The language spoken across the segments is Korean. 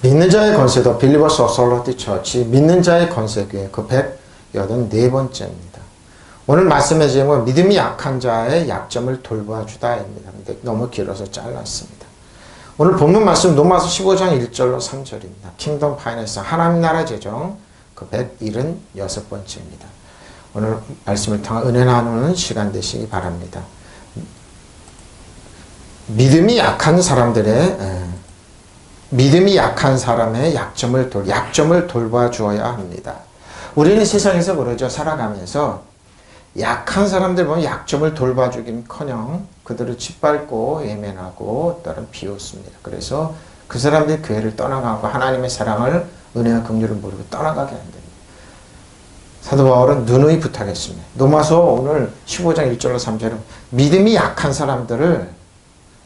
믿는 자의 건세도 빌리버스 어설러티 처치 믿는 자의 건세교회 그 184번째입니다. 오늘 말씀의 제목은 믿음이 약한 자의 약점을 돌봐주다입니다. 근데 너무 길어서 잘랐습니다. 오늘 본문 말씀 로마서 15장 1절로 3절입니다. 킹덤 파이낸스 하나님 나라 재정 그 176번째입니다. 오늘 말씀을 통해 은혜 나누는 시간 되시기 바랍니다. 믿음이 약한 사람의 약점을 돌봐주어야 합니다. 우리는 세상에서 그러죠. 살아가면서 약한 사람들 보면 약점을 돌봐주기는커녕 그들을 짓밟고 외면하고 또는 비웃습니다. 그래서 그 사람들이 교회를 떠나가고 하나님의 사랑을 은혜와 긍휼을 모르고 떠나가게 안 됩니다. 사도 바울은 누누이 부탁했습니다. 로마서 오늘 15장 1절로 3절은 믿음이 약한 사람들을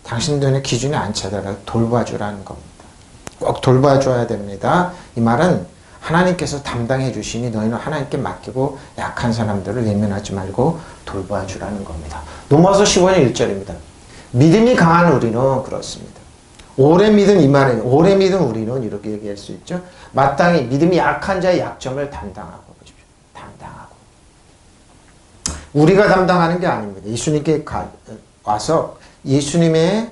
당신들의 기준에 안 차더라도 돌봐주라는 겁니다. 꼭 돌봐줘야 됩니다. 이 말은 하나님께서 담당해 주시니 너희는 하나님께 맡기고 약한 사람들을 외면하지 말고 돌봐주라는 겁니다. 로마서 15장 1절입니다. 믿음이 강한 우리는 그렇습니다. 오래 믿은 이 말은 오래 믿은 우리는 이렇게 얘기할 수 있죠. 마땅히 믿음이 약한 자의 약점을 담당하고 보십시오. 담당하고 우리가 담당하는 게 아닙니다. 예수님께 와서 예수님의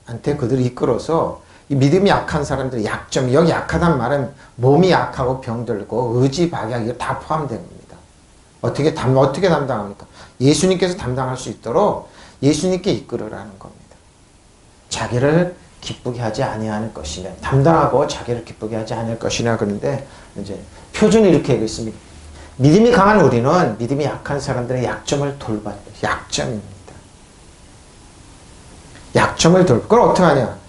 한테 그들을 이끌어서 이 믿음이 약한 사람들의 약점, 여기 약하다는 말은 몸이 약하고 병들고 의지 박약 이거 다 포함된 겁니다. 어떻게 담당합니까? 예수님께서 담당할 수 있도록 예수님께 이끌으라는 겁니다. 자기를 기쁘게 하지 아니하는 것이냐, 담당하고 자기를 기쁘게 하지 않을 것이냐. 그런데 이제 표준이 이렇게 얘기했습니다. 믿음이 강한 우리는 믿음이 약한 사람들의 약점을 돌봐요. 약점입니다. 약점을 그걸 어떻게 하냐?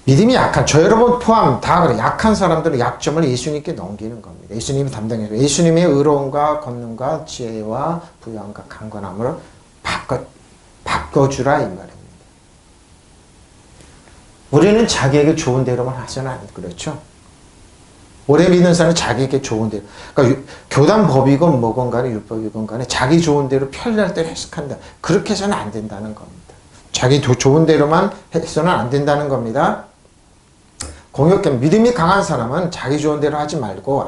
믿음이 약한, 저 여러분 포함 다 그래. 약한 사람들은 약점을 예수님께 넘기는 겁니다. 예수님이 담당해서 예수님의 의로움과 권능과 지혜와 부요함과 강건함을 바꿔주라 이 말입니다. 우리는 자기에게 좋은 대로만 하서는 안 그렇죠. 오래 믿는 사람은 자기에게 좋은 대로. 그러니까 교단 법이건 뭐건 간에 율법이건 간에 자기 좋은 대로 편리할 대로 해석한다. 그렇게 해서는 안 된다는 겁니다. 자기 좋은 대로만 해서는 안 된다는 겁니다. 공역견 믿음이 강한 사람은 자기 좋은 대로 하지 말고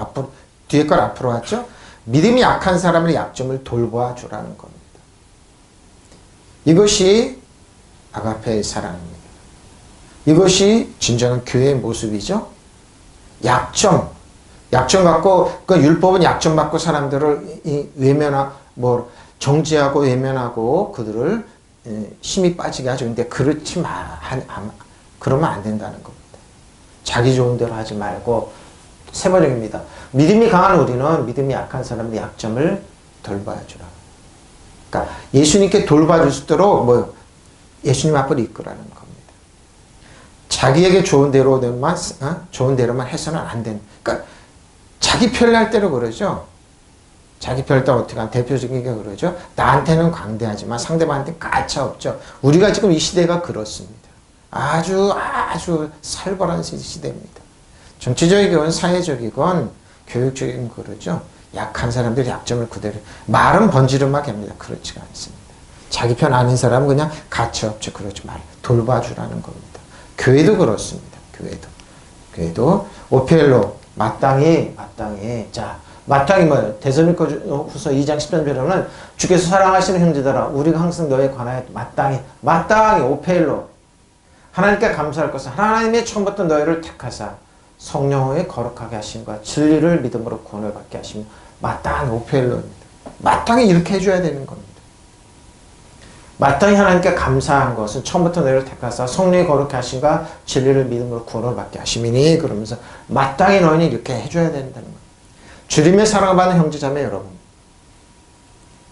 뒤에 걸 앞으로 하죠. 믿음이 약한 사람의 약점을 돌봐주라는 겁니다. 이것이 아가페의 사랑입니다. 이것이 진정한 교회의 모습이죠. 약점 갖고 그 율법은 약점 갖고 사람들을 정죄하고 외면하고 그들을 힘이 빠지게 하죠. 근데 그러면 안 된다는 겁니다. 자기 좋은 대로 하지 말고 세 번째입니다. 믿음이 강한 우리는 믿음이 약한 사람의 약점을 돌봐주라. 그러니까 예수님께 돌봐줄 수 있도록 예수님 앞으로 이끌라는 겁니다. 자기에게 좋은 대로만 해서는 안 되는. 그러니까 자기 편리할 대로 그러죠. 자기 편리할 때 어떻게 하면 대표적인 게 그러죠. 나한테는 광대하지만 상대방한테 가차 없죠. 우리가 지금 이 시대가 그렇습니다. 아주 살벌한 시대입니다. 정치적이건 사회적이건 교육적이건 그러죠. 약한 사람들이 약점을 그대로 말은 번지르르하게 합니다. 그렇지가 않습니다. 자기 편 아닌 사람은 그냥 가치 없죠. 그러지 말고 돌봐주라는 겁니다. 교회도 그렇습니다. 교회도 오펠로 마땅히 뭐예요? 데살로니가후서 2장 10절에는 주께서 사랑하시는 형제들아 우리가 항상 너에 관하여 마땅히 오펠로 하나님께 감사할 것은 하나님의 처음부터 너희를 택하사 성령의 거룩하게 하심과 진리를 믿음으로 구원을 받게 하시며 마땅히 오펠로입니다. 마땅히 이렇게 해줘야 되는 겁니다. 마땅히 하나님께 감사한 것은 처음부터 너희를 택하사 성령의 거룩하게 하심과 진리를 믿음으로 구원을 받게 하시미니 그러면서 마땅히 너희는 이렇게 해줘야 된다는 겁니다. 주님의 사랑을 받는 형제자매 여러분,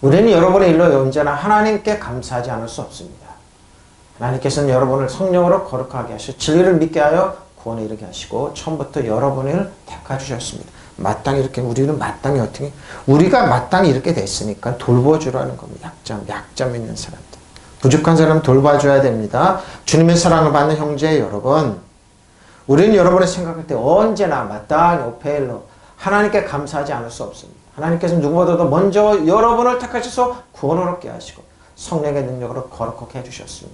우리는 여러분의 일로 언제나 하나님께 감사하지 않을 수 없습니다. 하나님께서는 여러분을 성령으로 거룩하게 하시고 진리를 믿게 하여 구원에 이르게 하시고 처음부터 여러분을 택하 주셨습니다. 마땅히 이렇게 우리가 마땅히 이렇게 됐으니까 돌봐주라는 겁니다. 약점 있는 사람들, 부족한 사람 돌봐줘야 됩니다. 주님의 사랑을 받는 형제 여러분, 우리는 여러분의 생각할 때 언제나 마땅히 오페일로 하나님께 감사하지 않을 수 없습니다. 하나님께서는 누구보다도 먼저 여러분을 택하셔서 구원을 얻게 하시고 성령의 능력으로 거룩하게 해주셨으며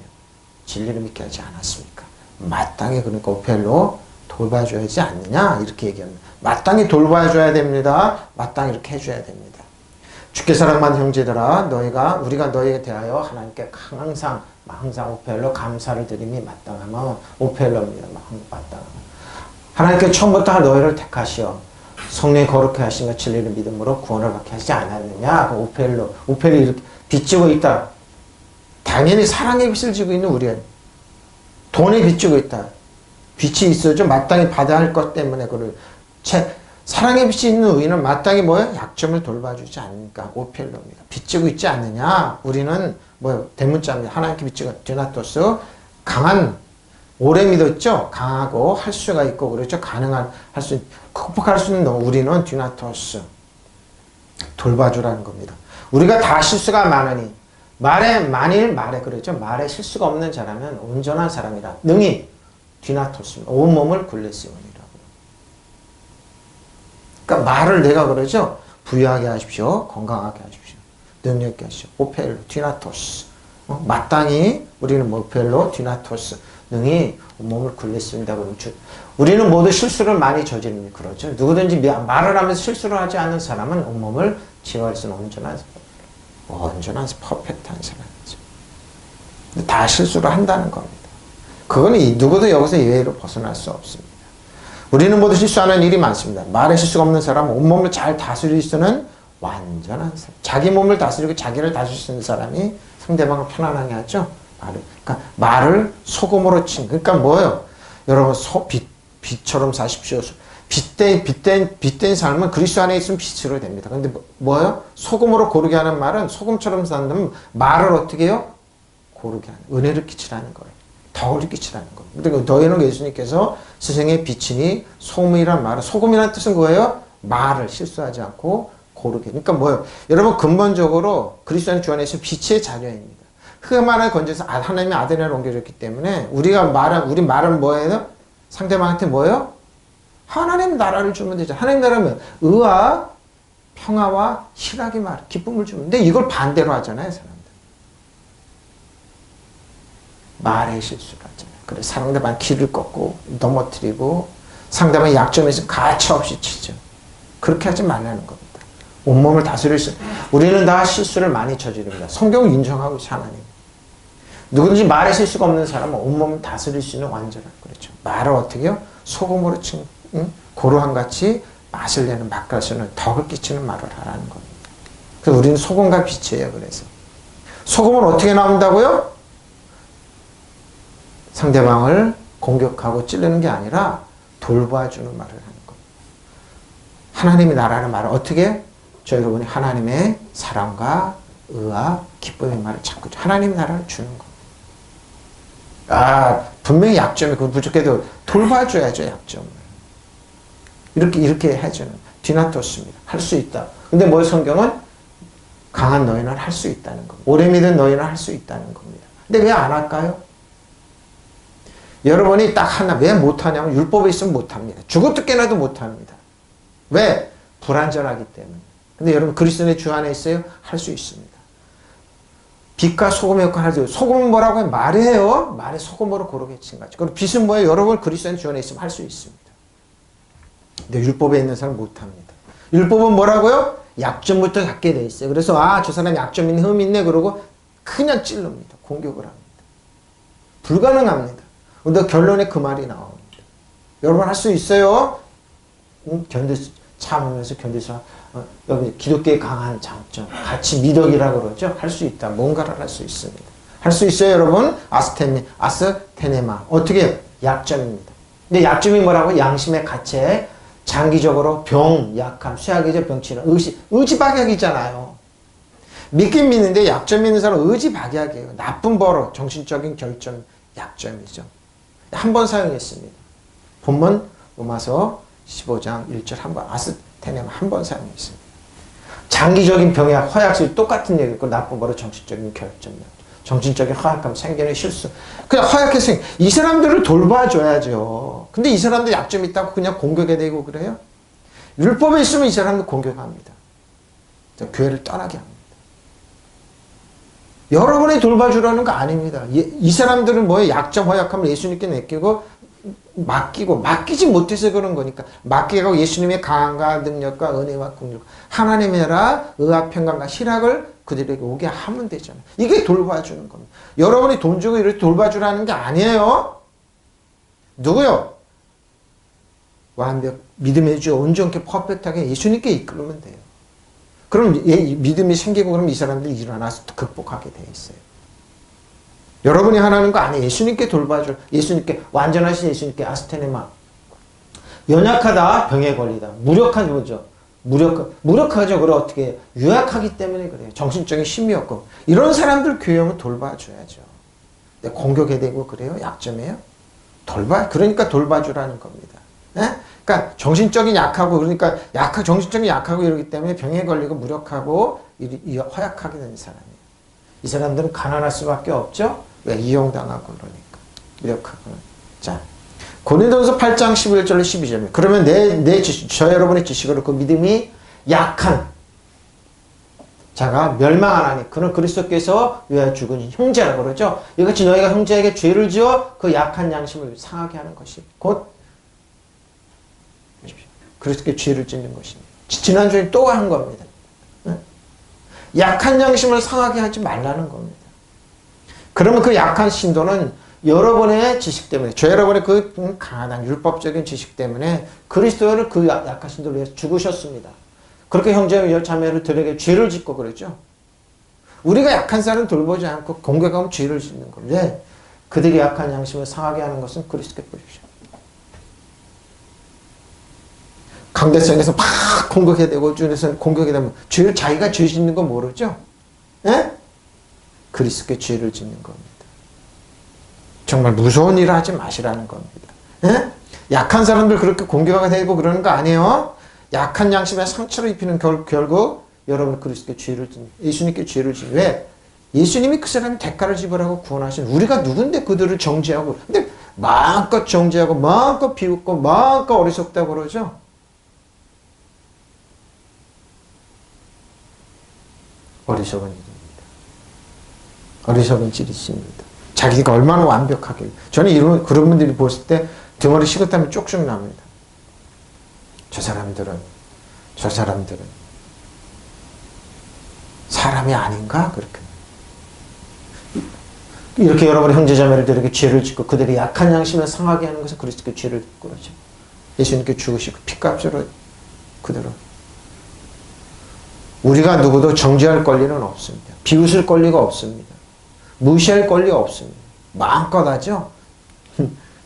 진리를 믿게 하지 않았습니까? 마땅히 그러니까 오펠로 돌봐줘야지 않느냐 이렇게 얘기합니다. 마땅히 돌봐줘야 됩니다. 마땅히 이렇게 해줘야 됩니다. 주께 사랑하는 형제들아 우리가 너희에 대하여 하나님께 항상 오펠로 감사를 드림이 마땅하면 오펠로입니다. 마땅하면 하나님께 처음부터 너희를 택하시어 성령이 거룩해 하신 것 진리를 믿음으로 구원을 받게 하지 않았느냐. 오펠이 이렇게 빚지고 있다. 당연히 사랑의 빚을 지고 있는 우리는 돈에 빚지고 있다. 빚이 있어죠. 마땅히 받아야 할 것 때문에 사랑의 빚이 있는 의인은 마땅히 뭐예요? 약점을 돌봐주지 않으니까 오펠로입니다. 빚지고 있지 않느냐? 우리는 대문자입니다. 하나님께 빚지고 디나토스 강한 오래 믿었죠? 강하고 할 수가 있고 그렇죠? 극복할 수 있는 우리는 디나토스 돌봐주라는 겁니다. 우리가 다 실수가 많으니 만일 말에 그러죠? 말에 실수가 없는 자라면 온전한 사람이라 능히 디나토스입니다. 온몸을 굴레시온이라고. 그러니까 말을 내가 그러죠? 부유하게 하십시오. 건강하게 하십시오. 능력있게 하십시오. 오펠로, 디나토스. 마땅히 우리는 오펠로, 디나토스. 능히 온몸을 굴레시온이라고 그러죠. 우리는 모두 실수를 많이 저지릅니다. 그러죠. 누구든지 말을 하면서 실수를 하지 않는 사람은 온몸을 지어할 수는 온전한 퍼펙트한 사람이죠. 다 실수를 한다는 겁니다. 그거는 누구도 여기서 예외로 벗어날 수 없습니다. 우리는 모두 실수하는 일이 많습니다. 말에 실수가 없는 사람은 온몸을 잘 다스릴 수 있는 완전한 사람. 자기 몸을 다스리고 자기를 다스릴 수 있는 사람이 상대방을 편안하게 하죠. 그러니까 말을 소금으로 그러니까 뭐예요? 여러분 빛처럼 사십시오. 빛된 삶은 그리스도 안에 있으면 빛으로 됩니다. 그런데 뭐예요? 소금으로 고르게 하는 말은 소금처럼 산다면 말을 어떻게 해요? 고르게 하는 은혜를 끼치라는 거예요. 덕을 끼치라는 겁니다. 그러니까 너희는 예수님께서 스승의 빛이니 소금이란 말은 소금이란 뜻은 뭐예요? 말을 실수하지 않고 고르게. 그러니까 뭐예요? 여러분 근본적으로 그리스도 주 안에 있으면 빛의 자녀입니다. 흑암 안을 건져서 하나님의 아들을 옮겨줬기 때문에 우리 말은 뭐예요? 상대방한테 뭐예요? 하나님 나라를 주면 되죠. 하나님 나라면 의와 평화와 희락의 말, 기쁨을 주면. 근데 이걸 반대로 하잖아요, 사람들. 말에 실수를 하잖아요. 그래서 상대방 길을 꺾고 넘어뜨리고 상대방의 약점에 있으면 가차없이 치죠. 그렇게 하지 말라는 겁니다. 온몸을 다스릴 수. 우리는 다 실수를 많이 저지릅니다. 성경을 인정하고 있어요, 하나님. 누구든지 말에 실수가 없는 사람은 온몸을 다스릴 수 있는 완전한, 그렇죠. 말을 어떻게 해요? 소금으로 고루함같이 맛을 내는 맛가수는 덕을 끼치는 말을 하라는 겁니다. 그래서 우리는 소금과 빛이에요. 그래서 소금은 어떻게 나온다고요? 상대방을 공격하고 찌르는 게 아니라 돌봐주는 말을 하는 겁니다. 하나님의 나라는 말을 어떻게? 저 여러분이 하나님의 사랑과 의와 기쁨의 말을 찾고 하나님의 나라를 주는 겁니다. 분명히 약점이 그걸 부족해도 돌봐줘야죠, 약점을. 이렇게 해주는 디나토스입니다. 할 수 있다. 근데 성경은 강한 너희는 할 수 있다는 겁니다. 오래 믿은 너희는 할 수 있다는 겁니다. 근데 왜 안 할까요? 여러분이 딱 하나 왜 못하냐면 율법에 있으면 못합니다. 죽어도 깨나도 못합니다. 왜? 불완전하기 때문에. 근데 여러분 그리스도의 주 안에 있어요? 할 수 있습니다. 빛과 소금의 역할을 하죠. 소금은 뭐라고 해요? 말이에요. 말에 소금으로 고르게 친 거죠. 그리고 빛은 뭐예요? 여러분 그리스도의 주 안에 있으면 할 수 있습니다. 근데 율법에 있는 사람은 못합니다. 율법은 뭐라고요? 약점부터 갖게 돼 있어요. 그래서 저 사람이 약점 있네, 흠 있네 그러고 그냥 찔릅니다. 공격을 합니다. 불가능합니다. 근데 결론에 그 말이 나옵니다. 여러분 할 수 있어요? 참으면서 견디서 여기 기독교의 강한 장점, 같이 미덕이라고 그러죠. 할 수 있다. 뭔가를 할 수 있습니다. 할 수 있어요, 여러분. 아스테네마. 어떻게? 약점입니다. 근데 약점이 뭐라고? 양심의 가책, 장기적으로 약함, 쇠약이죠, 병치는 의지박약이잖아요. 믿긴 믿는데 약점 있는 사람은 의지박약이에요. 나쁜 버릇, 정신적인 결점, 약점이죠. 한 번 사용했습니다. 본문 로마서 15장 1절 한 번, 아스테네마 한 번 사용했습니다. 장기적인 병약, 허약술 똑같은 얘기고 나쁜 버릇, 정신적인 결점, 정신적인 허약감, 생기는 실수. 그냥 허약해서 이 사람들을 돌봐줘야죠. 근데 이 사람들 약점 있다고 그냥 공격해 대고 그래요? 율법에 있으면 이 사람들 공격합니다. 교회를 떠나게 합니다. 여러분이 돌봐주라는 거 아닙니다. 이 사람들은 약점, 허약함을 예수님께 맡기고 맡기지 못해서 그런 거니까. 맡기고 예수님의 강함과 능력과 은혜와 긍휼, 하나님의 나라, 의와 평강과 희락을 그들에게 오게 하면 되잖아요. 이게 돌봐주는 겁니다. 여러분이 돈 주고 이렇게 돌봐주라는 게 아니에요. 누구요? 완벽, 믿음의 주 온전케 퍼펙트하게 예수님께 이끌면 돼요. 그럼 믿음이 생기고 그러면 이 사람들이 일어나서 극복하게 돼 있어요. 여러분이 하라는 거 아니에요. 예수님께 돌봐줄, 예수님께, 완전하신 예수님께 아스테네마. 연약하다, 병에 걸리다. 무력한 거죠. 무력하죠. 그래, 어떻게, 유약하기 때문에 그래요. 정신적인 힘이 없고. 이런 사람들 교회 오면 돌봐줘야죠. 근데 공격해 대고 그래요? 약점이에요? 그러니까 돌봐주라는 겁니다. 네? 그러니까 정신적인 약하고, 그러니까 정신적인 약하고 이러기 때문에 병에 걸리고 무력하고 허약하게 된 사람이에요. 이 사람들은 가난할 수밖에 없죠? 왜? 이용당하고 그러니까. 무력하고. 자, 고린도전서 8장 11절로 12절. 그러면 저 여러분의 지식으로 그 믿음이 약한 자가 멸망하나니 그는 그리스도께서 위하여 죽은 형제라고 그러죠. 이같이 너희가 형제에게 죄를 지어 그 약한 양심을 상하게 하는 것이 곧 그리스도께 죄를 짓는 것입니다. 지난주에 또 한 겁니다. 약한 양심을 상하게 하지 말라는 겁니다. 그러면 그 약한 신도는 여러분의 지식 때문에, 여러분의 그 강한 율법적인 지식 때문에 그리스도를 그 약한 신도를 위해서 죽으셨습니다. 그렇게 형제 자매들에게 죄를 짓고 그러죠. 우리가 약한 사람을 돌보지 않고 공격하면 죄를 짓는 거예요. 왜? 그들이 약한 양심을 상하게 하는 것은 그리스도께 보십시오. 강대성에서 막 공격해야 되고 주에서 공격해야 되면 자기가 죄 짓는 거 모르죠? 예? 그리스도께 죄를 짓는 겁니다. 정말 무서운 일을 하지 마시라는 겁니다. 예? 약한 사람들 그렇게 공격하게 되고 그러는 거 아니에요? 약한 양심에 상처를 입히는 결국 여러분 그리스도께 죄를 짓는, 예수님께 죄를 짓는. 왜? 예수님이 그 사람이 대가를 지불하고 구원하신, 우리가 누군데 그들을 정죄하고, 근데 마음껏 정죄하고 마음껏 비웃고 마음껏 어리석다고 그러죠? 어리석은 일입니다. 어리석은 찌릿입니다. 자기가 얼마나 완벽하게. 저는 그런 분들이 보실 때 등어리 식은땀이 쪽쪽 납니다. 저 사람들은 사람이 아닌가? 그렇게. 이렇게 여러분의 형제자매들에게 죄를 짓고 그들이 약한 양심을 상하게 하는 것은 그리스도께 죄를 짓고 그러죠. 예수님께 죽으시고 피값으로 그대로. 우리가 누구도 정죄할 권리는 없습니다. 비웃을 권리가 없습니다. 무시할 권리가 없습니다. 마음껏 하죠?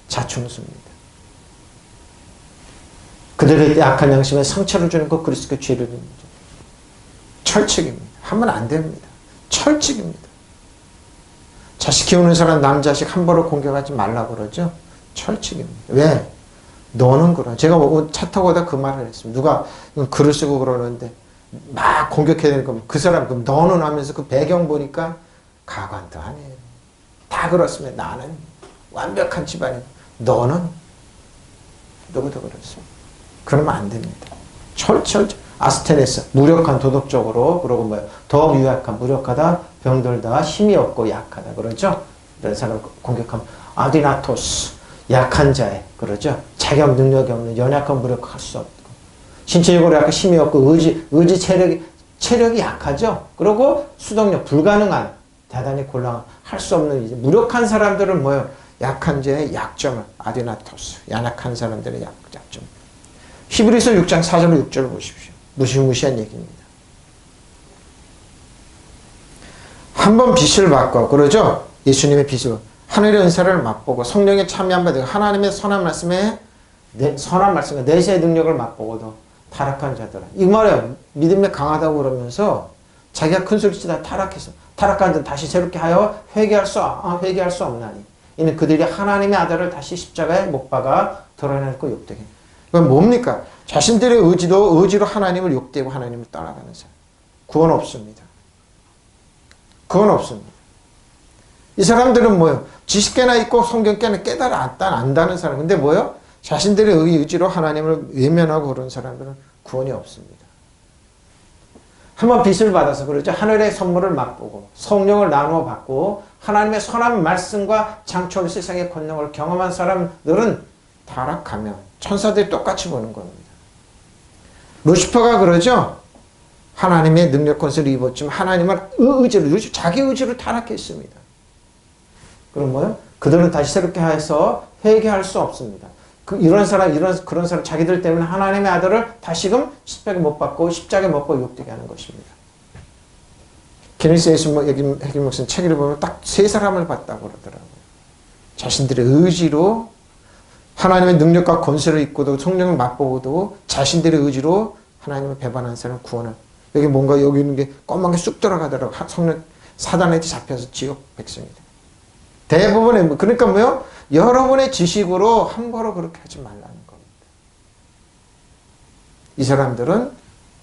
자충수입니다. 그들에게 약한 양심에 상처를 주는 것 그리스도께 죄를 짓는 거죠. 철칙입니다. 하면 안 됩니다. 철칙입니다. 자식 키우는 사람 남자식 함부로 공격하지 말라고 그러죠? 철칙입니다. 왜? 너는 그래. 제가 차 타고 오다 그 말을 했습니다. 누가 글을 쓰고 그러는데 막 공격해야 되는 거면 그 사람 그럼 너는 하면서 그 배경 보니까 가관도 하네요. 다 그렇습니다. 나는 완벽한 집안이고 너는 누구도 그렇습니다. 그러면 안 됩니다. 아스테네스 무력한 도덕적으로 그러고 뭐예요? 더욱 유약한 무력하다 병들다 힘이 없고 약하다 그러죠. 이런 사람 공격하면 아디나토스 약한 자에 그러죠. 자격 능력이 없는 연약한 무력할 수 없고 신체적으로 약간 힘이 없고 의지 체력이 약하죠. 그리고 수동력 불가능한 대단히 곤란한 할 수 없는 이제 무력한 사람들은 뭐예요? 약한 자의 약점을 아디나토스 연약한 사람들의 약점. 히브리서 6장 4절 6절을 보십시오. 무시무시한 얘기입니다. 한번 빛을 받고 그러죠. 예수님의 빛을 하늘의 은사를 맛보고 성령에 참여한 바 되고 하나님의 선한 말씀에 내세의 능력을 맛보고도 타락한 자들은 이 말이에요. 믿음이 강하다고 그러면서 자기가 큰 소리치다 타락해서 타락한 자는 다시 새롭게 하여 회개할 수 없나니 이는 그들이 하나님의 아들을 다시 십자가에 못 박아 드러내고 욕되게. 그건 뭡니까? 자신들의 의지로 하나님을 욕되고 하나님을 떠나가는 사람. 구원 없습니다. 구원 없습니다. 이 사람들은 뭐예요? 지식 깨나 있고 성경 깨나 안다는 사람. 근데 뭐예요? 자신들의 의지로 하나님을 외면하고 그런 사람들은 구원이 없습니다. 한번 빛을 받아서 그러죠. 하늘의 선물을 맛보고 성령을 나누어 받고 하나님의 선한 말씀과 창조한 세상의 권능을 경험한 사람들은 타락하면 천사들이 똑같이 보는 겁니다. 루시퍼가 그러죠. 하나님의 능력 권세를 입었지만 하나님은 자기 의지로 타락했습니다. 그럼 뭐요? 그들은 다시 새롭게 해서 회개할 수 없습니다. 그런 사람 자기들 때문에 하나님의 아들을 다시금 십자가에 못 박고 십자가에 못 박고 욕되게 하는 것입니다. 케니스 예수 핵임 목사님 책을 보면 딱 세 사람을 봤다고 그러더라고요. 자신들의 의지로 하나님의 능력과 권세를 입고도 성령을 맛보고도 자신들의 의지로 하나님을 배반한 사람을 구원을. 여기 뭔가 여기 있는 게 검은 게 쑥 들어가더라고. 성령 사단한테 잡혀서 지옥 백성이 돼. 대부분의 그러니까 뭐요? 여러분의 지식으로 함부로 그렇게 하지 말라는 겁니다. 이 사람들은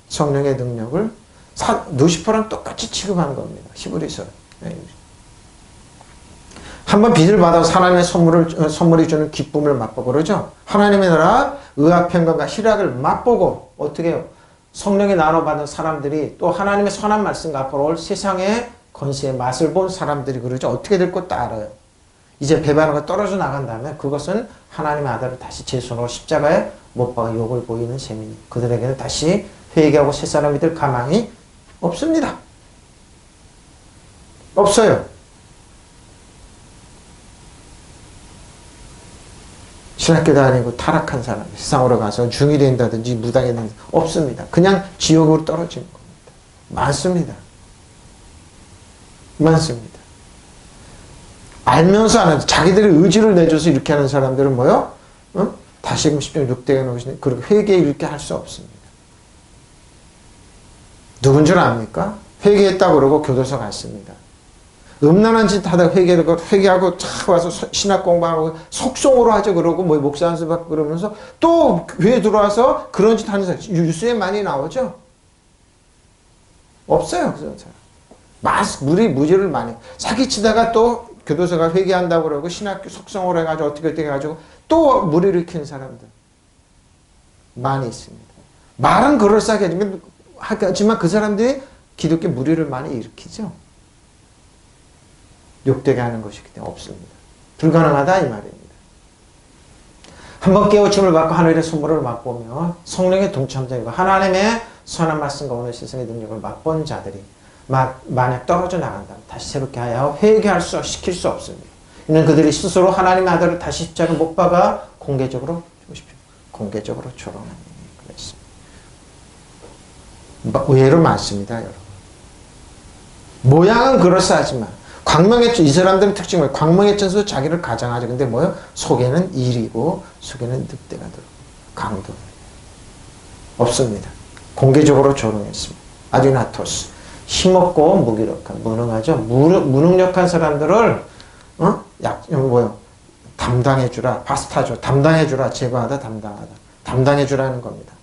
성령의 능력을 루시퍼랑 똑같이 취급하는 겁니다. 히브리서. 한번 빚을 받아서 하나님의 선물이 주는 기쁨을 맛보고 그러죠. 하나님의 나라 의와 평강과 희락을 맛보고 어떻게 해요? 성령의 나눠받은 사람들이 또 하나님의 선한 말씀과 앞으로 올 세상의 권세의 맛을 본 사람들이 그러죠. 어떻게 될 것도 알아요. 이제 배반하고 떨어져 나간 다음에 그것은 하나님의 아들을 다시 제 손으로 십자가에 못 박아 욕을 보이는 셈이니 그들에게는 다시 회개하고 새 사람이 될 가망이 없습니다. 없어요. 신학교 다니고 타락한 사람, 세상으로 가서 중이 된다든지 무당이 된다든지 없습니다. 그냥 지옥으로 떨어지는 겁니다. 많습니다. 많습니다. 알면서 안 하는, 자기들의 의지를 내줘서 이렇게 하는 사람들은 뭐요? 다시금 10종 6대가 놓으시는, 그렇게 회개 이렇게 할 수 없습니다. 누군 줄 압니까? 회개했다고 그러고 교도소 갔습니다. 음란한 짓 하다가 회개하고 차 와서 신학 공부하고 속성으로 하죠. 그러고 뭐 목사 한 수 받고 그러면서 또 교회 들어와서 그런 짓 하는 사람 뉴스에 많이 나오죠. 없어요. 그런 사람. 무지를 많이 사기치다가 또 교도소가 회개한다고 그러고 신학교 속성으로 해가지고 어떻게 해가지고 또 무리를 일으키는 사람들 많이 있습니다. 말은 그럴싸하게 하지만 그 사람들이 기독교 무리를 많이 일으키죠. 욕되게 하는 것이기 때문에 없습니다. 불가능하다 이 말입니다. 한번 깨우침을 받고 하늘의 선물을 맛보면 성령의 동참자이고 하나님의 선한 말씀과 오늘 세상의 능력을 맛본 자들이 만약 떨어져 나간다면 다시 새롭게 하여 회개할 수 시킬 수 없습니다. 이는 그들이 스스로 하나님의 아들을 다시 십자가에 못 박아 공개적으로 조롱하니 그랬습니다. 의외로 많습니다, 여러분. 모양은 그럴싸하지만 이 사람들은 특징이 뭐예요? 광명의 천수 자기를 가장하죠. 근데 뭐예요? 속에는 일이고 속에는 늑대가 들고 강도 없습니다. 공개적으로 조롱했습니다. 아디나토스 힘없고 무기력한 무능하죠. 무능력한 사람들을 담당해주라. 파스타죠. 담당해주라. 제거하다 담당하다. 담당해주라는 겁니다.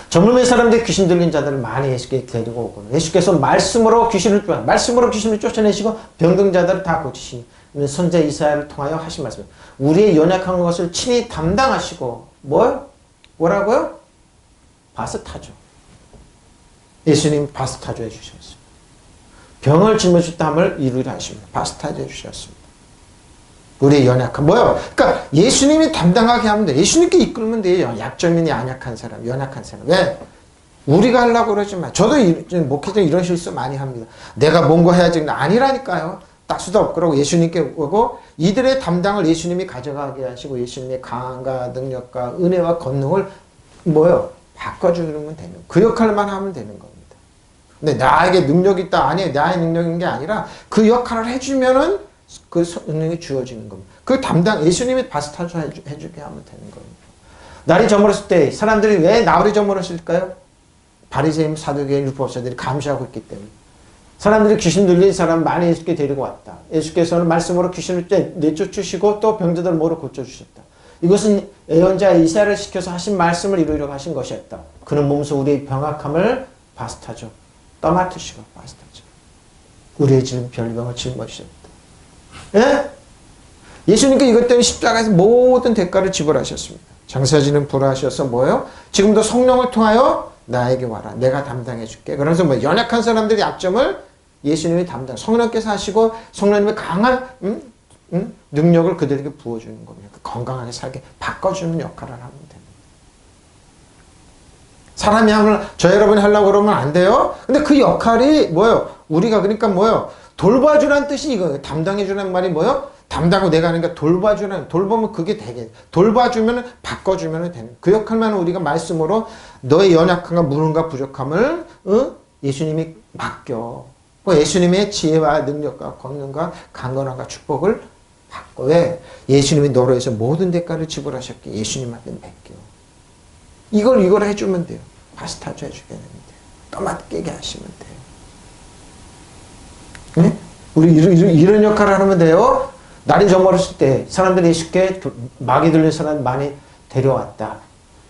저물매 사람들이 귀신 들린 자들을 많이 예수께 데리고 오고 예수께서 말씀으로 귀신을 쫓아내시고 병든 자들을 다 고치시니 선지자 이사야를 통하여 하신 말씀. 우리의 연약한 것을 친히 담당하시고 뭐라고요? 바스타죠. 예수님 바스타죠 해주셨습니다. 병을 짊어질 함을 이루리라 하십니다. 바스타죠 해주셨습니다. 우리의 연약한 그러니까 예수님이 담당하게 하면 돼. 예수님께 이끌면 돼요. 약점이니 연약한 사람. 왜? 우리가 하려고 그러지만 저도 목회자 이런 실수 많이 합니다. 내가 뭔가 해야지. 아니라니까요. 딱 수도 없고 그러고 예수님께 오고 이들의 담당을 예수님이 가져가게 하시고 예수님의 강함과 능력과 은혜와 권능을 바꿔주면 되는 그 역할만 하면 되는 겁니다. 근데 나에게 능력이 있다. 아니 나의 능력인 게 아니라 그 역할을 해주면은 그 능력이 주어지는 겁니다. 그 담당 예수님이 바스타주 해주게 하면 되는 겁니다. 날이 저물었을 때 사람들이 왜 날이 저물었을까요? 바리새인 사두개인 율법사들이 감시하고 있기 때문에 사람들이 귀신 들린 사람 많이 예수께 데리고 왔다. 예수께서는 말씀으로 귀신을 내쫓으시고 또 병자들을 모두 고쳐주셨다. 이것은 예언자 이사야를 시켜서 하신 말씀을 이루려고 하신 것이었다. 그는 몸소 우리의 병악함을 바스타죠. 떠맡으시고 바스타죠. 우리의 별병을 짊어지셨다. 예? 예수님께 이것 때문에 십자가에서 모든 대가를 지불하셨습니다. 장사지는 불하셔서 지금도 성령을 통하여 나에게 와라. 내가 담당해 줄게. 그래서 연약한 사람들의 약점을 예수님이 성령께서 하시고 성령님의 강한 능력을 그들에게 부어주는 겁니다. 건강하게 살게 바꿔주는 역할을 하면 됩니다. 사람이 하면 저 여러분이 하려고 그러면 안 돼요. 근데 그 역할이 뭐예요? 우리가 그러니까 뭐예요? 돌봐주라는 뜻이 이거예요. 담당해주라는 말이 뭐예요? 담당하고 내가 하니까 돌봐주라는, 돌보면 그게 되게, 돌봐주면 바꿔주면 되는 그 역할만 우리가 말씀으로 너의 연약함과 무능과 부족함을 예수님이 맡겨. 예수님의 지혜와 능력과 권능과 강건함과 축복을 받고, 왜? 예수님이 너로 해서 모든 대가를 지불하셨기에 예수님한테 맡겨. 이걸 해주면 돼요. 파스타주 해주게 됩니다. 떠맡게 하시면 돼요. 네? 우리 이런 역할을 하면 돼요. 날이 저물었을 때 사람들이 예수께 마귀 들린 사람 많이 데려왔다.